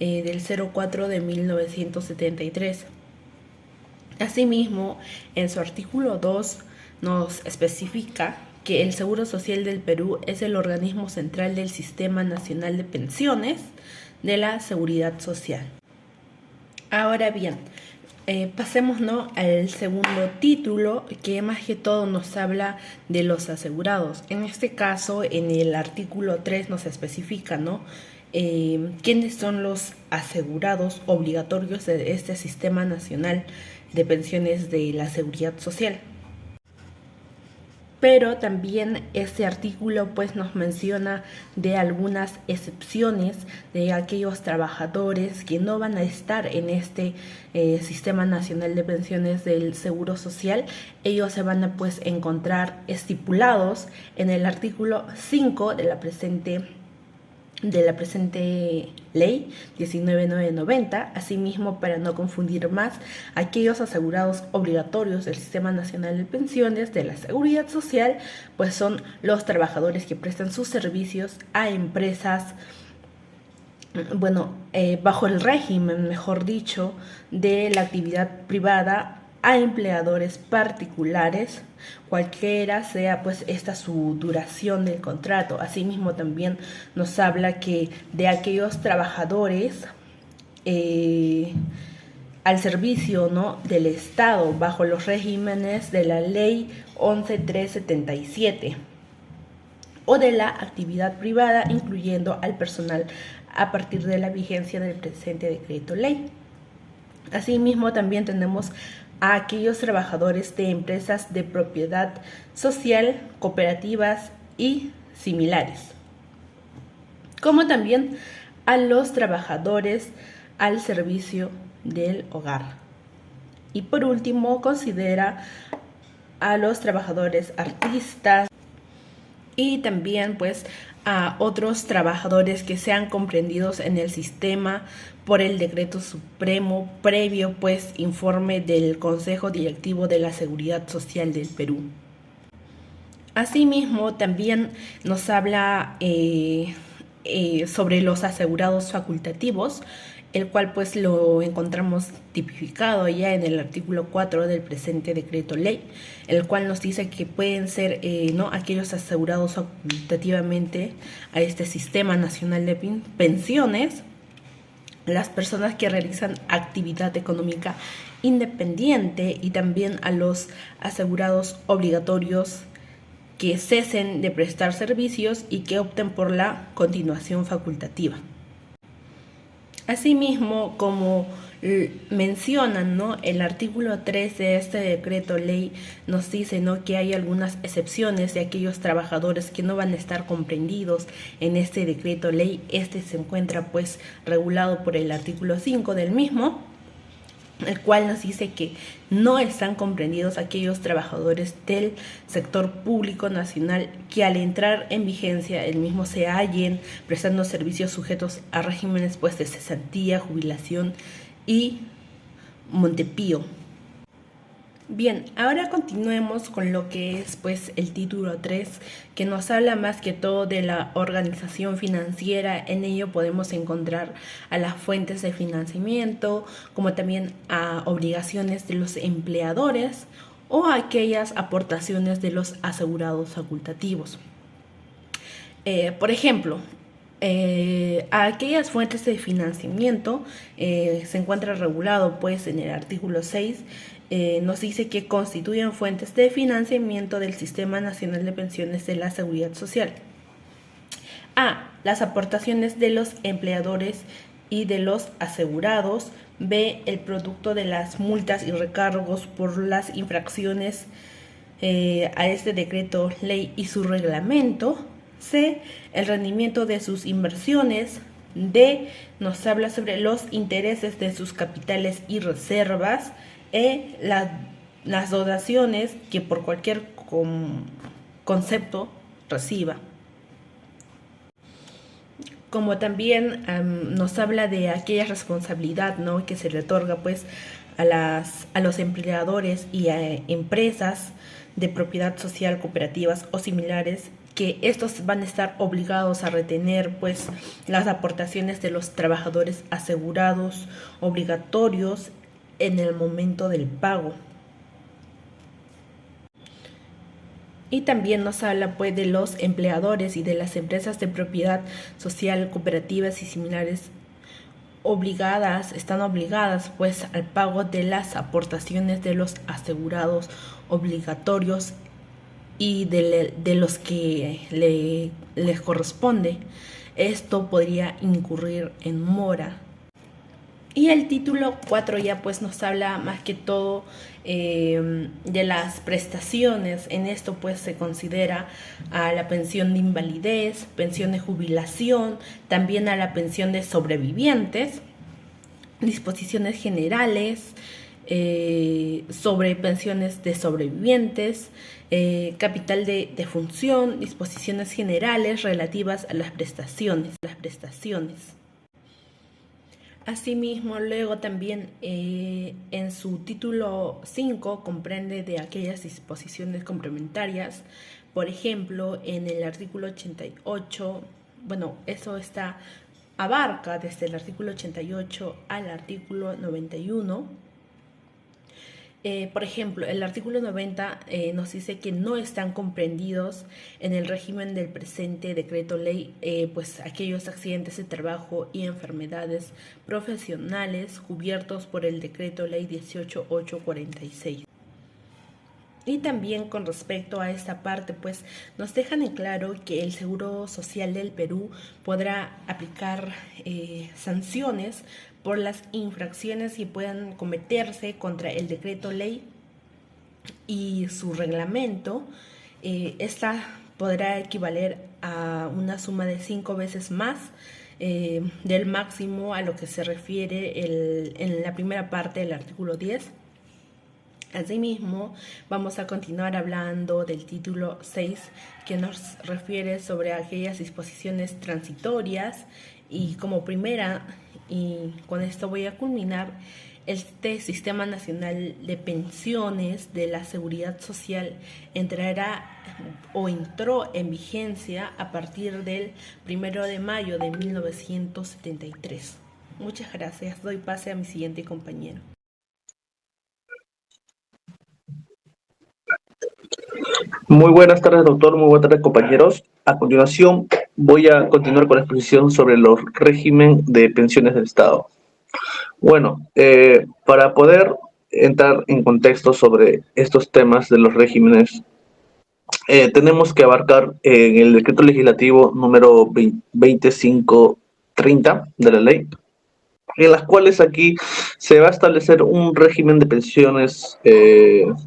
del 04 de 1973. Asimismo, en su artículo 2 nos especifica que el Seguro Social del Perú es el organismo central del Sistema Nacional de Pensiones de la Seguridad Social. Ahora bien, pasemos al segundo título, que más que todo nos habla de los asegurados. En este caso, en el artículo 3 nos especifica, quiénes son los asegurados obligatorios de este Sistema Nacional de Pensiones de la Seguridad Social. Pero también este artículo nos menciona de algunas excepciones de aquellos trabajadores que no van a estar en este Sistema Nacional de Pensiones del Seguro Social. Ellos se van a encontrar estipulados en el artículo 5 de la presente ley 19990. Asimismo, para no confundir más, aquellos asegurados obligatorios del Sistema Nacional de Pensiones de la Seguridad Social son los trabajadores que prestan sus servicios a empresas bajo el régimen, mejor dicho, de la actividad privada a empleadores particulares, cualquiera sea pues esta su duración del contrato. Asimismo también nos habla que de aquellos trabajadores al servicio, ¿no?, del Estado bajo los regímenes de la Ley 11.377 o de la actividad privada, incluyendo al personal a partir de la vigencia del presente decreto ley. Asimismo, también tenemos a aquellos trabajadores de empresas de propiedad social, cooperativas y similares, como también a los trabajadores al servicio del hogar. Y por último, considera a los trabajadores artistas y también pues a otros trabajadores que sean comprendidos en el sistema por el decreto supremo previo pues informe del Consejo Directivo de la Seguridad Social del Perú. Asimismo también nos habla sobre los asegurados facultativos, el cual pues lo encontramos tipificado ya en el artículo 4 del presente decreto ley, el cual nos dice que pueden ser aquellos asegurados facultativamente a este Sistema Nacional de Pensiones, las personas que realizan actividad económica independiente y también a los asegurados obligatorios que cesen de prestar servicios y que opten por la continuación facultativa. Asimismo, como mencionan, ¿no?, el artículo 3 de este decreto ley nos dice, ¿no?, que hay algunas excepciones de aquellos trabajadores que no van a estar comprendidos en este decreto ley. Este se encuentra pues regulado por el artículo 5 del mismo, el cual nos dice que no están comprendidos aquellos trabajadores del sector público nacional que al entrar en vigencia el mismo se hallen prestando servicios sujetos a regímenes pues de cesantía, jubilación y montepío. Bien, ahora continuemos con lo que es pues el título 3, que nos habla más que todo de la organización financiera. En ello podemos encontrar a las fuentes de financiamiento, como también a obligaciones de los empleadores o a aquellas aportaciones de los asegurados facultativos. Por ejemplo, a aquellas fuentes de financiamiento se encuentra regulado pues en el artículo 6. Nos dice que constituyen fuentes de financiamiento del Sistema Nacional de Pensiones de la Seguridad Social. A. Las aportaciones de los empleadores y de los asegurados. B. El producto de las multas y recargos por las infracciones a este decreto ley y su reglamento. C. El rendimiento de sus inversiones. D. Nos habla sobre los intereses de sus capitales y reservas. E. Las donaciones que por cualquier concepto reciba. Como también nos habla de aquella responsabilidad, ¿no?, que se le otorga pues a los empleadores y a empresas de propiedad social, cooperativas o similares, que estos van a estar obligados a retener pues las aportaciones de los trabajadores asegurados obligatorios en el momento del pago. Y también nos habla pues de los empleadores y de las empresas de propiedad social, cooperativas y similares están obligadas pues al pago de las aportaciones de los asegurados obligatorios y de los que les corresponde. Esto podría incurrir en mora. Y el título 4 ya pues nos habla más que todo de las prestaciones. En esto pues se considera a la pensión de invalidez, pensión de jubilación, también a la pensión de sobrevivientes, disposiciones generales sobre pensiones de sobrevivientes, capital de función, disposiciones generales relativas a las prestaciones. Asimismo, luego también en su título 5 comprende de aquellas disposiciones complementarias. Por ejemplo, en el artículo 88, bueno, eso está abarca desde el artículo 88 al artículo 91. Por ejemplo, el artículo 90 nos dice que no están comprendidos en el régimen del presente decreto ley pues aquellos accidentes de trabajo y enfermedades profesionales cubiertos por el decreto ley 18846. Y también con respecto a esta parte, pues nos dejan en claro que el Seguro Social del Perú podrá aplicar sanciones por las infracciones que puedan cometerse contra el decreto ley y su reglamento. Esta podrá equivaler a una suma de 5 veces más del máximo a lo que se refiere en la primera parte del artículo 10. Asimismo, vamos a continuar hablando del título 6, que nos refiere sobre aquellas disposiciones transitorias, y como primera, y con esto voy a culminar, este Sistema Nacional de Pensiones de la Seguridad Social entrará o entró en vigencia a partir del 1 de mayo de 1973. Muchas gracias. Doy pase a mi siguiente compañero. Muy buenas tardes, doctor. Muy buenas tardes, compañeros. A continuación, voy a continuar con la exposición sobre los régimen de pensiones del Estado. Bueno, para poder entrar en contexto sobre estos temas de los regímenes, tenemos que abarcar en el decreto legislativo número 2530 de la ley, en las cuales aquí se va a establecer un régimen de pensiones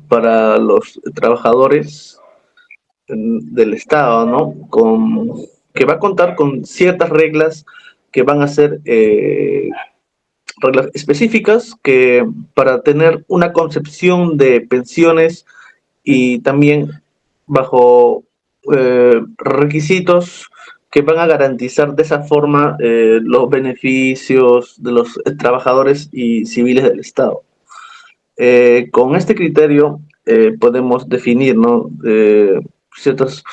para los trabajadores del Estado, ¿no? Que va a contar con ciertas reglas que van a ser reglas específicas que para tener una concepción de pensiones y también bajo requisitos que van a garantizar de esa forma los beneficios de los trabajadores y civiles del Estado. Con este criterio podemos definir, ¿no? Ciertas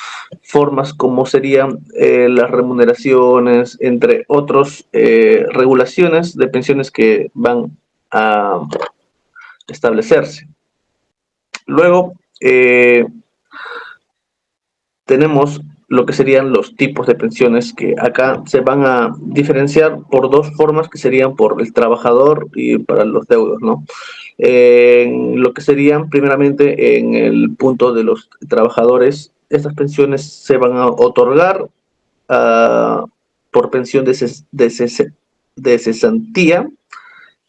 formas como serían las remuneraciones, entre otras regulaciones de pensiones que van a establecerse. Luego, tenemos lo que serían los tipos de pensiones, que acá se van a diferenciar por dos formas, que serían por el trabajador y para los deudos, ¿no? En lo que serían primeramente en el punto de los trabajadores, estas pensiones se van a otorgar por pensión de cesantía,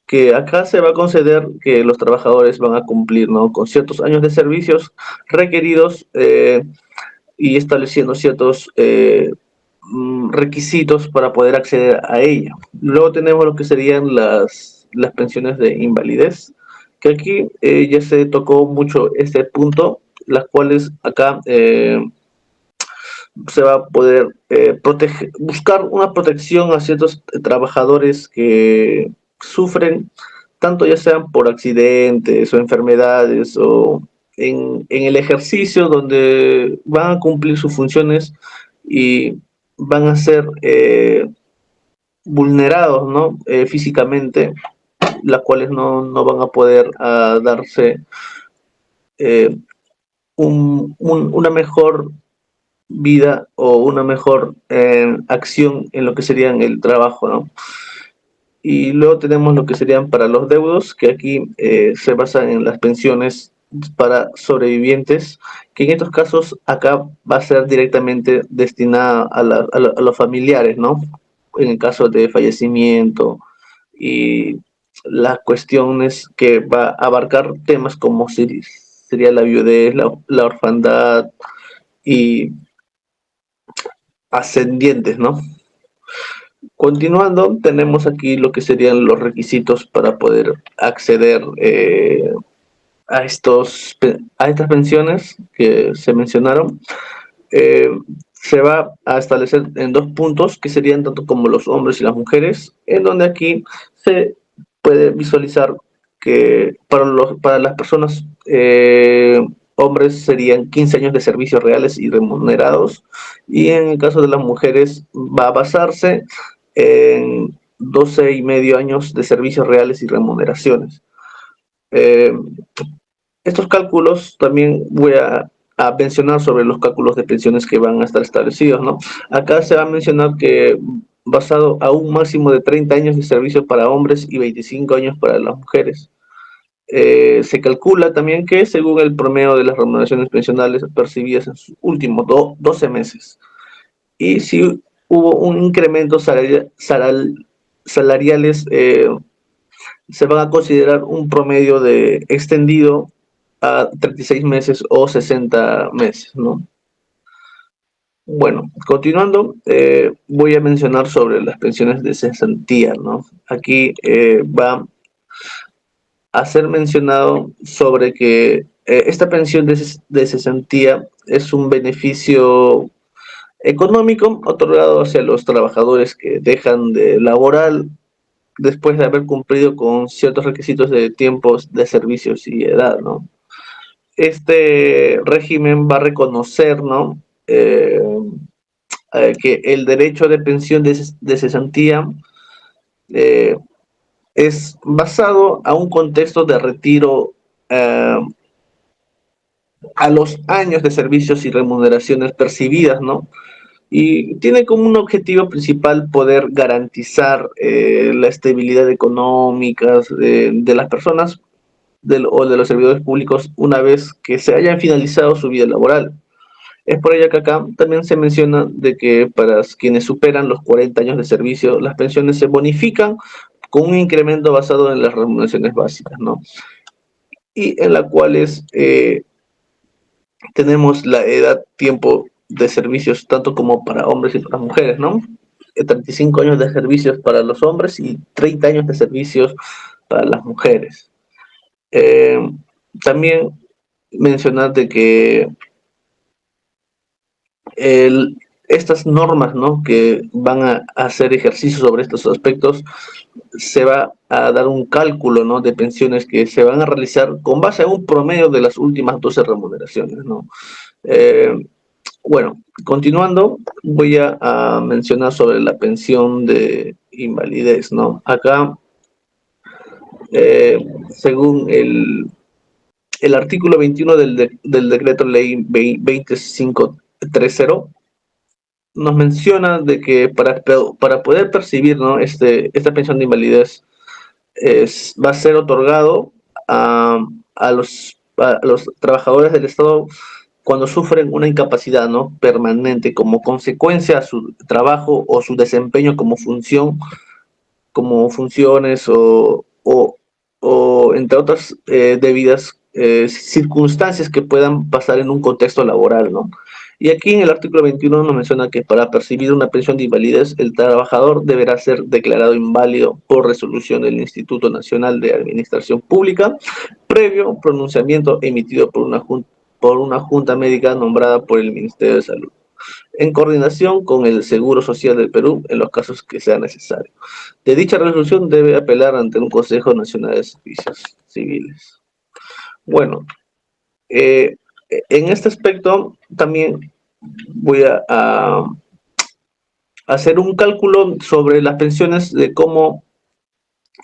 que acá se va a conceder que los trabajadores van a cumplir, ¿no?, con ciertos años de servicios requeridos y estableciendo ciertos requisitos para poder acceder a ella. Luego tenemos lo que serían las pensiones de invalidez, que aquí ya se tocó mucho este punto, las cuales acá se va a poder buscar una protección a ciertos trabajadores que sufren, tanto ya sean por accidentes o enfermedades o en el ejercicio donde van a cumplir sus funciones y van a ser vulnerados, ¿no? Físicamente, las cuales no van a poder darse una mejor vida o una mejor acción en lo que serían el trabajo, ¿no? Y luego tenemos lo que serían para los deudos, que aquí se basan en las pensiones para sobrevivientes, que en estos casos acá va a ser directamente destinada a los familiares, ¿no? En el caso de fallecimiento y las cuestiones que va a abarcar temas como sería la viudez, la orfandad y ascendientes, ¿no? Continuando, tenemos aquí lo que serían los requisitos para poder acceder a estas pensiones que se mencionaron. Se va a establecer en dos puntos, que serían tanto como los hombres y las mujeres, en donde aquí se puede visualizar que para las personas hombres serían 15 años de servicios reales y remunerados, y en el caso de las mujeres va a basarse en 12,5 años de servicios reales y remuneraciones. Eh, Estos cálculos también voy a mencionar sobre los cálculos de pensiones que van a estar establecidos, ¿no? Acá se va a mencionar que basado a un máximo de 30 años de servicio para hombres y 25 años para las mujeres. Se calcula también que según el promedio de las remuneraciones pensionales percibidas en sus últimos 12 meses, y si hubo un incremento salariales, se van a considerar un promedio de extendido a 36 meses o 60 meses, ¿no? Bueno, continuando, voy a mencionar sobre las pensiones de cesantía, ¿no? Aquí va a ser mencionado sobre que esta pensión de cesantía es un beneficio económico otorgado hacia los trabajadores que dejan de laborar después de haber cumplido con ciertos requisitos de tiempos de servicios y edad, ¿no? Este régimen va a reconocer, ¿no? Que el derecho de pensión de cesantía eh, es basado a un contexto de retiro eh, a los años de servicios y remuneraciones percibidas, ¿no? Y tiene como un objetivo principal poder garantizar la estabilidad económica de las personas o de los servidores públicos una vez que se hayan finalizado su vida laboral. Es por ello que acá también se menciona de que para quienes superan los 40 años de servicio, las pensiones se bonifican con un incremento basado en las remuneraciones básicas, ¿no? Y en las cuales tenemos la edad, tiempo de servicios tanto como para hombres y para mujeres, ¿no? 35 años de servicios para los hombres y 30 años de servicios para las mujeres. También mencionar de que estas normas, ¿no?, que van a hacer ejercicio sobre estos aspectos, se va a dar un cálculo, ¿no?, de pensiones que se van a realizar con base a un promedio de las últimas 12 remuneraciones, ¿no? Bueno, continuando, voy a mencionar sobre la pensión de invalidez, ¿no? Acá, según el artículo 21 del decreto ley 2530, nos menciona de que para poder percibir, ¿no?, esta pensión de invalidez va a ser otorgado a los trabajadores del Estado cuando sufren una incapacidad, ¿no?, permanente como consecuencia a su trabajo o su desempeño como funciones o entre otras debidas circunstancias que puedan pasar en un contexto laboral, ¿no? Y aquí en el artículo 21 nos menciona que para percibir una pensión de invalidez, el trabajador deberá ser declarado inválido por resolución del Instituto Nacional de Administración Pública, previo pronunciamiento emitido por una junta médica nombrada por el Ministerio de Salud, en coordinación con el Seguro Social del Perú en los casos que sea necesario. De dicha resolución debe apelar ante un Consejo Nacional de Servicios Civiles. Bueno, en este aspecto también voy a hacer un cálculo sobre las pensiones de cómo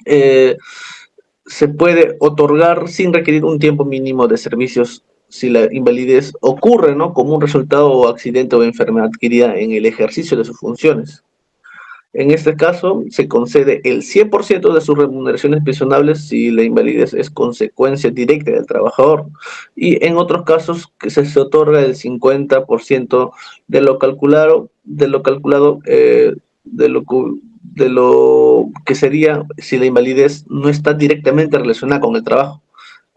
se puede otorgar sin requerir un tiempo mínimo de servicios si la invalidez ocurre, ¿no?, como un resultado o accidente o enfermedad adquirida en el ejercicio de sus funciones. En este caso, se concede el 100% de sus remuneraciones pensionables si la invalidez es consecuencia directa del trabajador, y en otros casos que se otorga el 50% de lo calculado, de lo que sería si la invalidez no está directamente relacionada con el trabajo.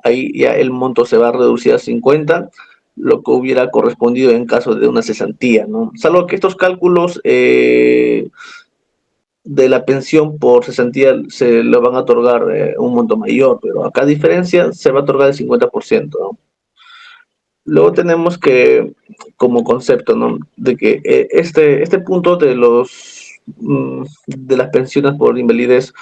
Ahí ya el monto se va a reducir a 50, lo que hubiera correspondido en caso de una cesantía, ¿no? Salvo que estos cálculos de la pensión por cesantía se le van a otorgar un monto mayor, pero acá a diferencia se va a otorgar el 50%, ¿no? Luego tenemos que, como concepto, ¿no?, de que este punto de las pensiones por invalidez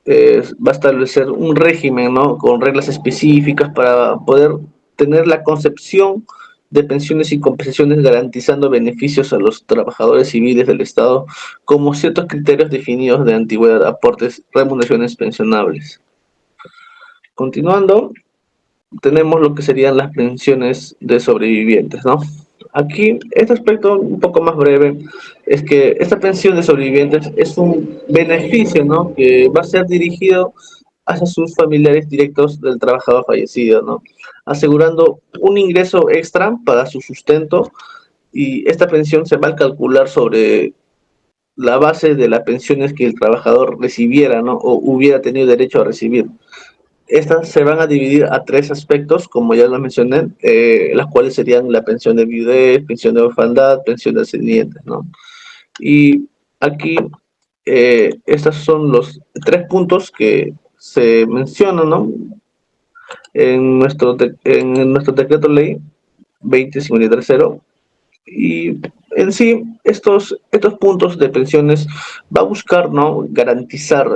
va a establecer un régimen, ¿no?, con reglas específicas para poder tener la concepción de pensiones y compensaciones garantizando beneficios a los trabajadores civiles del Estado como ciertos criterios definidos de antigüedad, aportes, remuneraciones pensionables. Continuando, tenemos lo que serían las pensiones de sobrevivientes, ¿no? Aquí, este aspecto un poco más breve es que esta pensión de sobrevivientes es un beneficio, ¿no? Que va a ser dirigido hacia sus familiares directos del trabajador fallecido, ¿no? Asegurando un ingreso extra para su sustento y esta pensión se va a calcular sobre la base de las pensiones que el trabajador recibiera, ¿no? O hubiera tenido derecho a recibir. Estas se van a dividir a tres aspectos, como ya lo mencioné, las cuales serían la pensión de viudez, pensión de orfandad, pensión de ascendientes, ¿no? Y aquí, estos son los tres puntos que se mencionan, ¿no? En nuestro decreto ley 2053.0, y en sí estos puntos de pensiones va a buscar, ¿no? Garantizar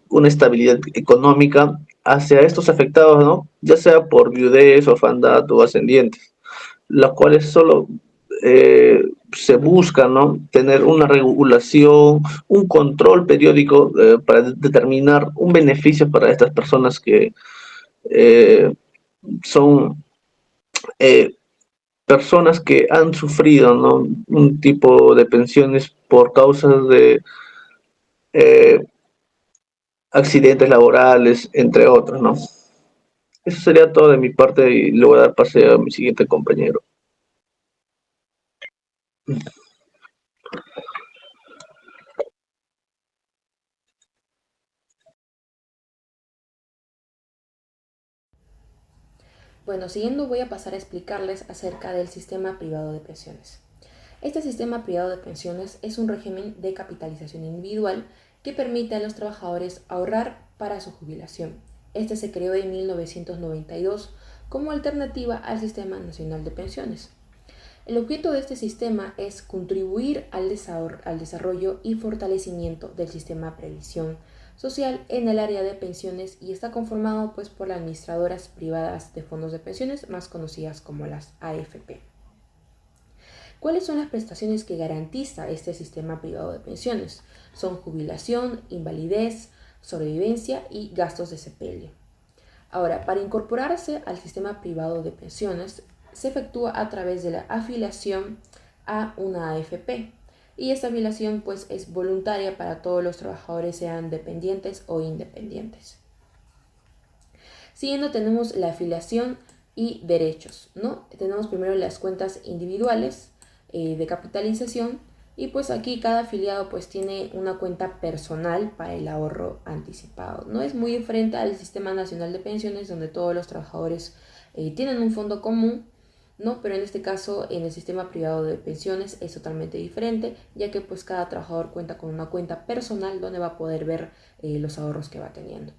una estabilidad económica hacia estos afectados, ¿no? Ya sea por viudez, orfandad o ascendientes, los cuales solo se busca, ¿no? Tener una regulación, un control periódico para determinar un beneficio para estas personas que eh, son eh, personas que han sufrido, ¿no? Un tipo de pensiones por causas de eh, accidentes laborales, entre otros, ¿no? Eso sería todo de mi parte y le voy a dar pase a mi siguiente compañero. Bueno, siguiendo voy a pasar a explicarles acerca del sistema privado de pensiones. Este sistema privado de pensiones es un régimen de capitalización individual que permite a los trabajadores ahorrar para su jubilación. Este se creó en 1992 como alternativa al Sistema Nacional de Pensiones. El objeto de este sistema es contribuir al desarrollo y fortalecimiento del sistema de previsión social en el área de pensiones y está conformado pues, por las administradoras privadas de fondos de pensiones más conocidas como las AFP. ¿Cuáles son las prestaciones que garantiza este sistema privado de pensiones? Son jubilación, invalidez, sobrevivencia y gastos de sepelio. Ahora, para incorporarse al sistema privado de pensiones, se efectúa a través de la afiliación a una AFP. Y esta afiliación pues, es voluntaria para todos los trabajadores, sean dependientes o independientes. Siguiendo tenemos la afiliación y derechos, ¿no? Tenemos primero las cuentas individuales de capitalización y pues aquí cada afiliado pues tiene una cuenta personal para el ahorro anticipado. No es muy diferente al Sistema Nacional de Pensiones donde todos los trabajadores tienen un fondo común, ¿no? Pero en este caso en el sistema privado de pensiones es totalmente diferente, ya que pues cada trabajador cuenta con una cuenta personal donde va a poder ver los ahorros que va teniendo.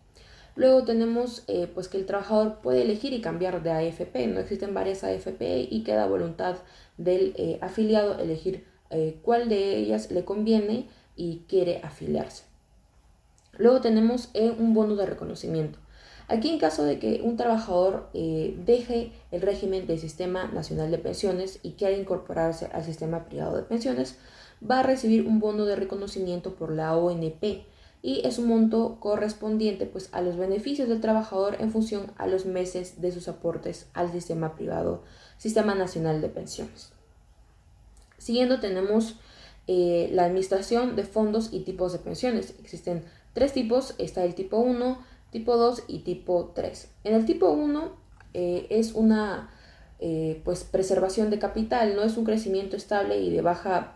Luego tenemos pues que el trabajador puede elegir y cambiar de AFP, no existen varias AFP y queda a voluntad del afiliado elegir cuál de ellas le conviene y quiere afiliarse. Luego tenemos un bono de reconocimiento. Aquí en caso de que un trabajador deje el régimen del Sistema Nacional de Pensiones y quiera incorporarse al sistema privado de pensiones, va a recibir un bono de reconocimiento por la ONP y es un monto correspondiente pues, a los beneficios del trabajador en función a los meses de sus aportes al sistema privado, Sistema Nacional de Pensiones. Siguiendo tenemos la administración de fondos y tipos de pensiones. Existen tres tipos, está el tipo 1, tipo 2 y tipo 3. En el tipo 1 es una pues, preservación de capital, no es un crecimiento estable y de baja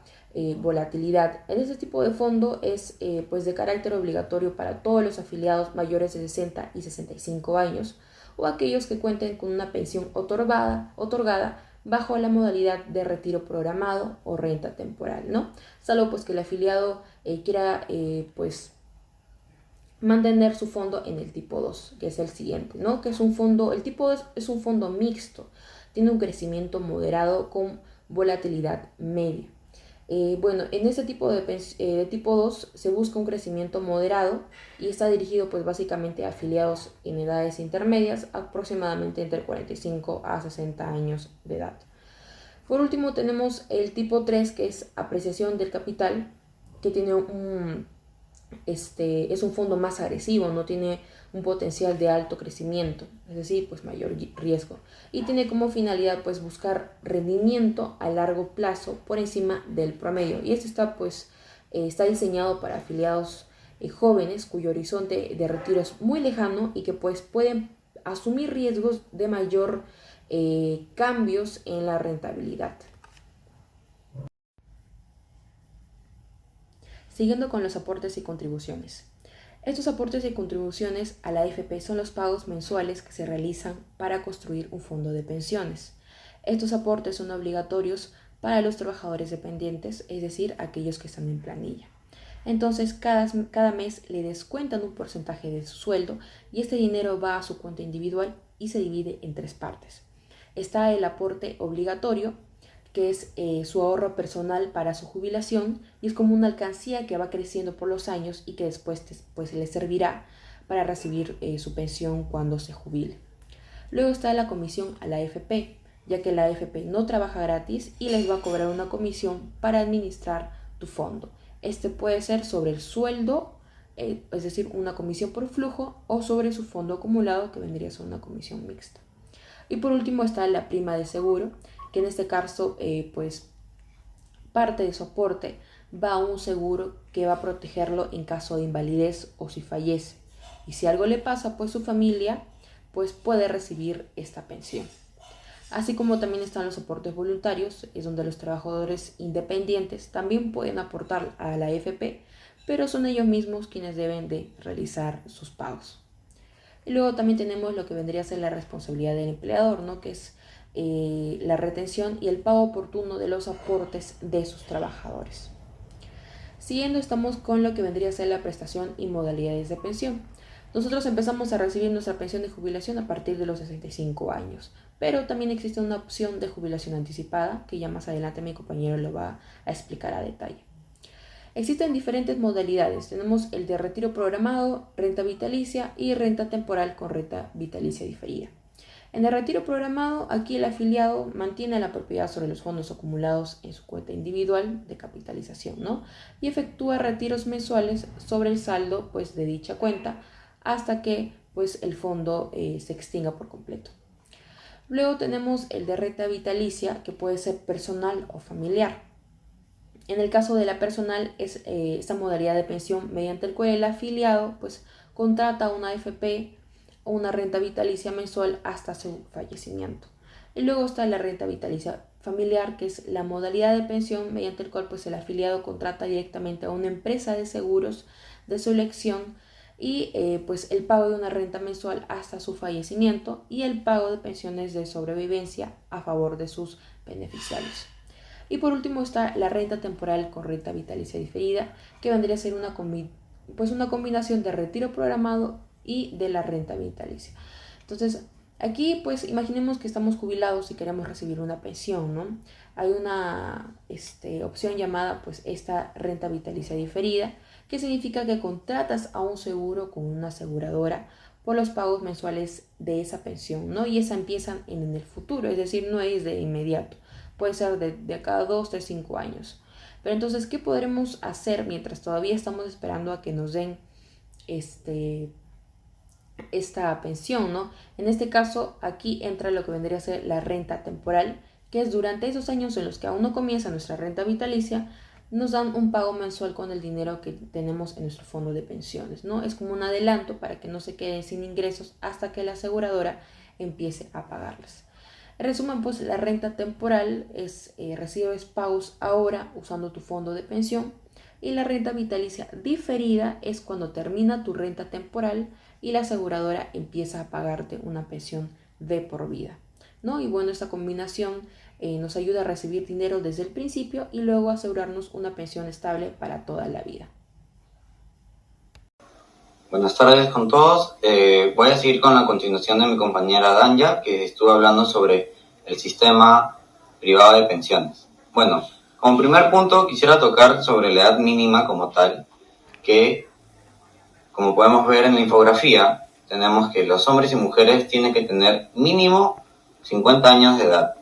volatilidad. En este tipo de fondo es pues de carácter obligatorio para todos los afiliados mayores de 60 y 65 años o aquellos que cuenten con una pensión otorgada bajo la modalidad de retiro programado o renta temporal, ¿no? Salvo pues que el afiliado quiera pues mantener su fondo en el tipo 2, que es el siguiente, ¿no? Que es un fondo, el tipo 2 es un fondo mixto, tiene un crecimiento moderado con volatilidad media. Bueno, en este tipo de tipo 2 se busca un crecimiento moderado y está dirigido pues básicamente a afiliados en edades intermedias, aproximadamente entre 45 a 60 años de edad. Por último tenemos el tipo 3, que es apreciación del capital, que tiene es un fondo más agresivo, no tiene un potencial de alto crecimiento, es decir, pues mayor riesgo, y tiene como finalidad pues buscar rendimiento a largo plazo por encima del promedio, y este está diseñado para afiliados jóvenes cuyo horizonte de retiro es muy lejano y que pues pueden asumir riesgos de mayor cambios en la rentabilidad. Siguiendo con los aportes y contribuciones. Estos aportes y contribuciones a la AFP son los pagos mensuales que se realizan para construir un fondo de pensiones. Estos aportes son obligatorios para los trabajadores dependientes, es decir, aquellos que están en planilla. Entonces, cada mes le descuentan un porcentaje de su sueldo y este dinero va a su cuenta individual y se divide en 3 partes. Está el aporte obligatorio, que es su ahorro personal para su jubilación, y es como una alcancía que va creciendo por los años y que después pues, le servirá para recibir su pensión cuando se jubile. Luego está la comisión a la AFP, ya que la AFP no trabaja gratis y les va a cobrar una comisión para administrar tu fondo. Este puede ser sobre el sueldo, es decir, una comisión por flujo, o sobre su fondo acumulado, que vendría a ser una comisión mixta. Y por último está la prima de seguro, que en este caso pues parte de su aporte va a un seguro que va a protegerlo en caso de invalidez o si fallece. Y si algo le pasa, pues su familia pues puede recibir esta pensión. Así como también están los aportes voluntarios, es donde los trabajadores independientes también pueden aportar a la AFP, pero son ellos mismos quienes deben de realizar sus pagos. Y luego también tenemos lo que vendría a ser la responsabilidad del empleador, ¿no? Que es la retención y el pago oportuno de los aportes de sus trabajadores. Siguiendo, estamos con lo que vendría a ser la prestación y modalidades de pensión. Nosotros empezamos a recibir nuestra pensión de jubilación a partir de los 65 años, pero también existe una opción de jubilación anticipada, que ya más adelante mi compañero lo va a explicar a detalle. Existen diferentes modalidades. Tenemos el de retiro programado, renta vitalicia y renta temporal con renta vitalicia diferida. En el retiro programado, aquí el afiliado mantiene la propiedad sobre los fondos acumulados en su cuenta individual de capitalización, ¿no? Y efectúa retiros mensuales sobre el saldo pues, de dicha cuenta hasta que pues, el fondo se extinga por completo. Luego tenemos el de renta vitalicia, que puede ser personal o familiar. En el caso de la personal es esta modalidad de pensión mediante el cual el afiliado pues, contrata una AFP o una renta vitalicia mensual hasta su fallecimiento. Y luego está la renta vitalicia familiar, que es la modalidad de pensión mediante el cual pues, el afiliado contrata directamente a una empresa de seguros de su elección y pues el pago de una renta mensual hasta su fallecimiento y el pago de pensiones de sobrevivencia a favor de sus beneficiarios. Y por último está la renta temporal con renta vitalicia diferida, que vendría a ser una combinación de retiro programado y de la renta vitalicia. Entonces, aquí pues imaginemos que estamos jubilados y queremos recibir una pensión, ¿no? Hay una opción llamada pues esta renta vitalicia diferida, que significa que contratas a un seguro con una aseguradora por los pagos mensuales de esa pensión, ¿no? Y esa empiezan en el futuro, es decir, no es de inmediato, puede ser de cada 2, 3, 5 años. Pero entonces, ¿qué podremos hacer mientras todavía estamos esperando a que nos den esta pensión, ¿no? En este caso, aquí entra lo que vendría a ser la renta temporal, que es durante esos años en los que aún no comienza nuestra renta vitalicia, nos dan un pago mensual con el dinero que tenemos en nuestro fondo de pensiones, ¿no? Es como un adelanto para que no se queden sin ingresos hasta que la aseguradora empiece a pagarlas. En resumen, pues la renta temporal es recibes pagos ahora usando tu fondo de pensión, y la renta vitalicia diferida es cuando termina tu renta temporal y la aseguradora empieza a pagarte una pensión de por vida, ¿no? Y bueno, esta combinación nos ayuda a recibir dinero desde el principio y luego asegurarnos una pensión estable para toda la vida. Buenas tardes con todos. Voy a seguir con la continuación de mi compañera Danya, que estuvo hablando sobre el sistema privado de pensiones. Bueno, como primer punto quisiera tocar sobre la edad mínima como tal, que como podemos ver en la infografía, tenemos que los hombres y mujeres tienen que tener mínimo 50 años de edad.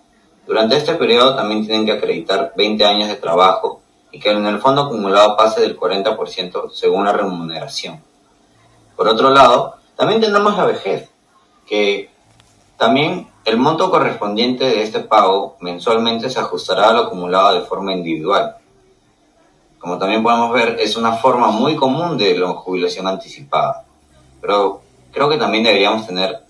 Durante este periodo también tienen que acreditar 20 años de trabajo y que en el fondo acumulado pase del 40% según la remuneración. Por otro lado, también tenemos la vejez, que también el monto correspondiente de este pago mensualmente se ajustará a lo acumulado de forma individual. Como también podemos ver, es una forma muy común de la jubilación anticipada. Pero creo que también deberíamos tener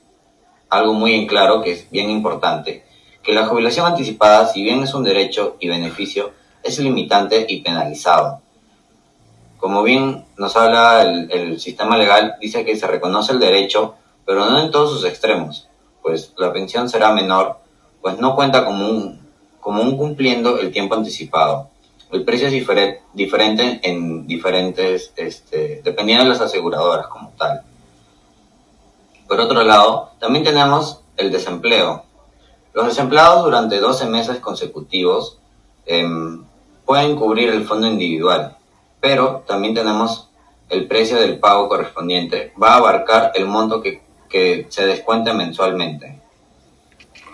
algo muy en claro que es bien importante, que la jubilación anticipada, si bien es un derecho y beneficio, es limitante y penalizado. Como bien nos habla el sistema legal, dice que se reconoce el derecho, pero no en todos sus extremos, pues la pensión será menor, pues no cuenta como un cumpliendo el tiempo anticipado. El precio es diferente en diferentes, dependiendo de las aseguradoras como tal. Por otro lado, también tenemos el desempleo. Los desempleados durante 12 meses consecutivos pueden cubrir el fondo individual, pero también tenemos el precio del pago correspondiente. Va a abarcar el monto que se descuente mensualmente.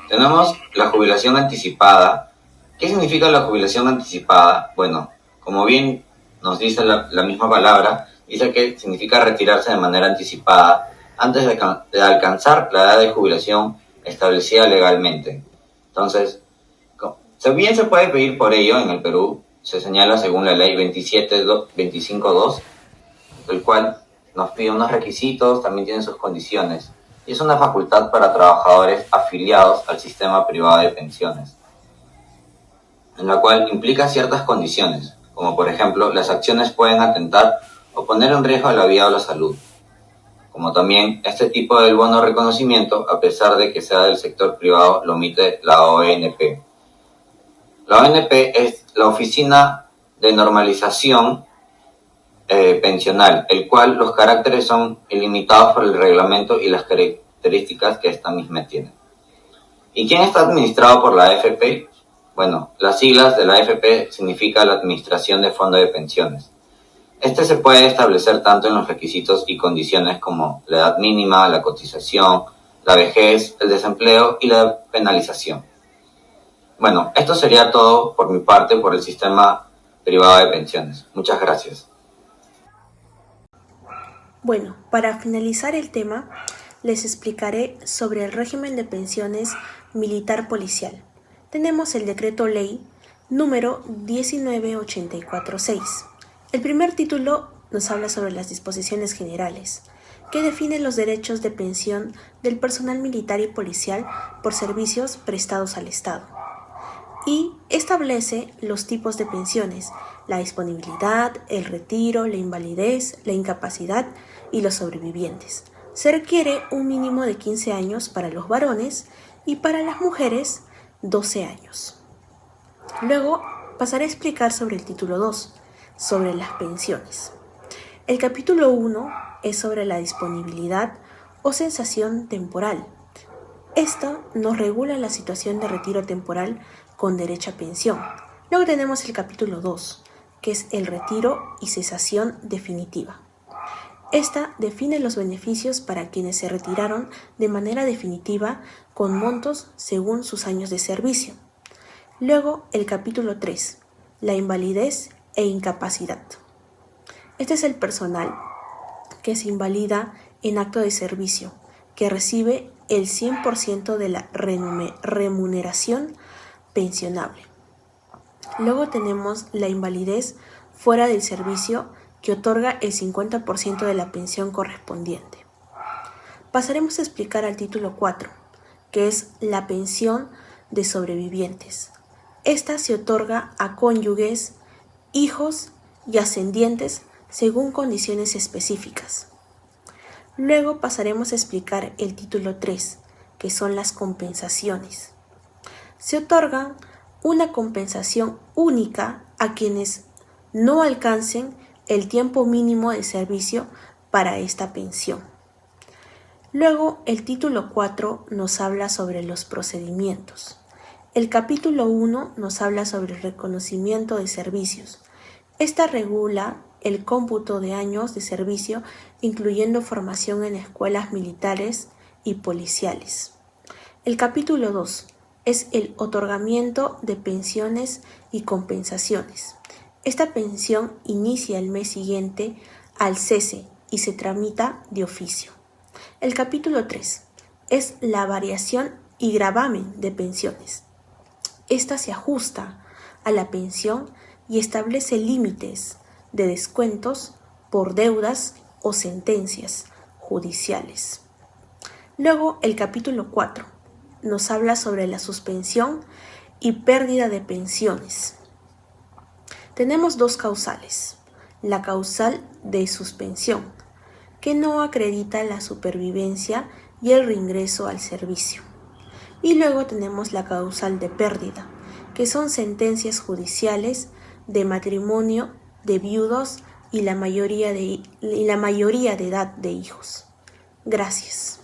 Tenemos la jubilación anticipada. ¿Qué significa la jubilación anticipada? Bueno, como bien nos dice la misma palabra, dice que significa retirarse de manera anticipada antes de alcanzar la edad de jubilación establecida legalmente. Entonces, bien se puede pedir por ello en el Perú, se señala según la ley 25.2, el cual nos pide unos requisitos, también tiene sus condiciones, y es una facultad para trabajadores afiliados al sistema privado de pensiones, en la cual implica ciertas condiciones, como por ejemplo, las acciones pueden atentar o poner en riesgo la vida o la salud, como también este tipo del bono de reconocimiento, a pesar de que sea del sector privado, lo omite la ONP. La ONP es la Oficina de Normalización Pensional, el cual los caracteres son ilimitados por el reglamento y las características que esta misma tiene. ¿Y quién está administrado por la AFP? Bueno, las siglas de la AFP significa la Administración de Fondo de Pensiones. Este se puede establecer tanto en los requisitos y condiciones como la edad mínima, la cotización, la vejez, el desempleo y la penalización. Bueno, esto sería todo por mi parte por el sistema privado de pensiones. Muchas gracias. Bueno, para finalizar el tema, les explicaré sobre el régimen de pensiones militar policial. Tenemos el decreto ley número 19846. El primer título nos habla sobre las disposiciones generales, que define los derechos de pensión del personal militar y policial por servicios prestados al Estado. Y establece los tipos de pensiones, la disponibilidad, el retiro, la invalidez, la incapacidad y los sobrevivientes. Se requiere un mínimo de 15 años para los varones y para las mujeres 12 años. Luego pasaré a explicar sobre el título 2, sobre las pensiones. El capítulo 1 es sobre la disponibilidad o cesación temporal. Esto nos regula la situación de retiro temporal con derecho a pensión. Luego tenemos el capítulo 2, que es el retiro y cesación definitiva. Esta define los beneficios para quienes se retiraron de manera definitiva con montos según sus años de servicio. Luego el capítulo 3, la invalidez e incapacidad. Este es el personal que se invalida en acto de servicio, que recibe el 100% de la remuneración pensionable. Luego tenemos la invalidez fuera del servicio, que otorga el 50% de la pensión correspondiente. Pasaremos a explicar al título 4, que es la pensión de sobrevivientes. Esta se otorga a cónyuges, hijos y ascendientes según condiciones específicas. Luego pasaremos a explicar el título 3, que son las compensaciones. Se otorga una compensación única a quienes no alcancen el tiempo mínimo de servicio para esta pensión. Luego, el título 4 nos habla sobre los procedimientos. El capítulo 1 nos habla sobre el reconocimiento de servicios. Esta regula el cómputo de años de servicio, incluyendo formación en escuelas militares y policiales. El capítulo 2 es el otorgamiento de pensiones y compensaciones. Esta pensión inicia el mes siguiente al cese y se tramita de oficio. El capítulo 3 es la variación y gravamen de pensiones. Esta se ajusta a la pensión y establece límites de descuentos por deudas o sentencias judiciales. Luego, el capítulo 4 nos habla sobre la suspensión y pérdida de pensiones. Tenemos dos causales. La causal de suspensión, que no acredita la supervivencia y el reingreso al servicio. Y luego tenemos la causal de pérdida, que son sentencias judiciales de matrimonio, de viudos y la mayoría de edad de hijos. Gracias.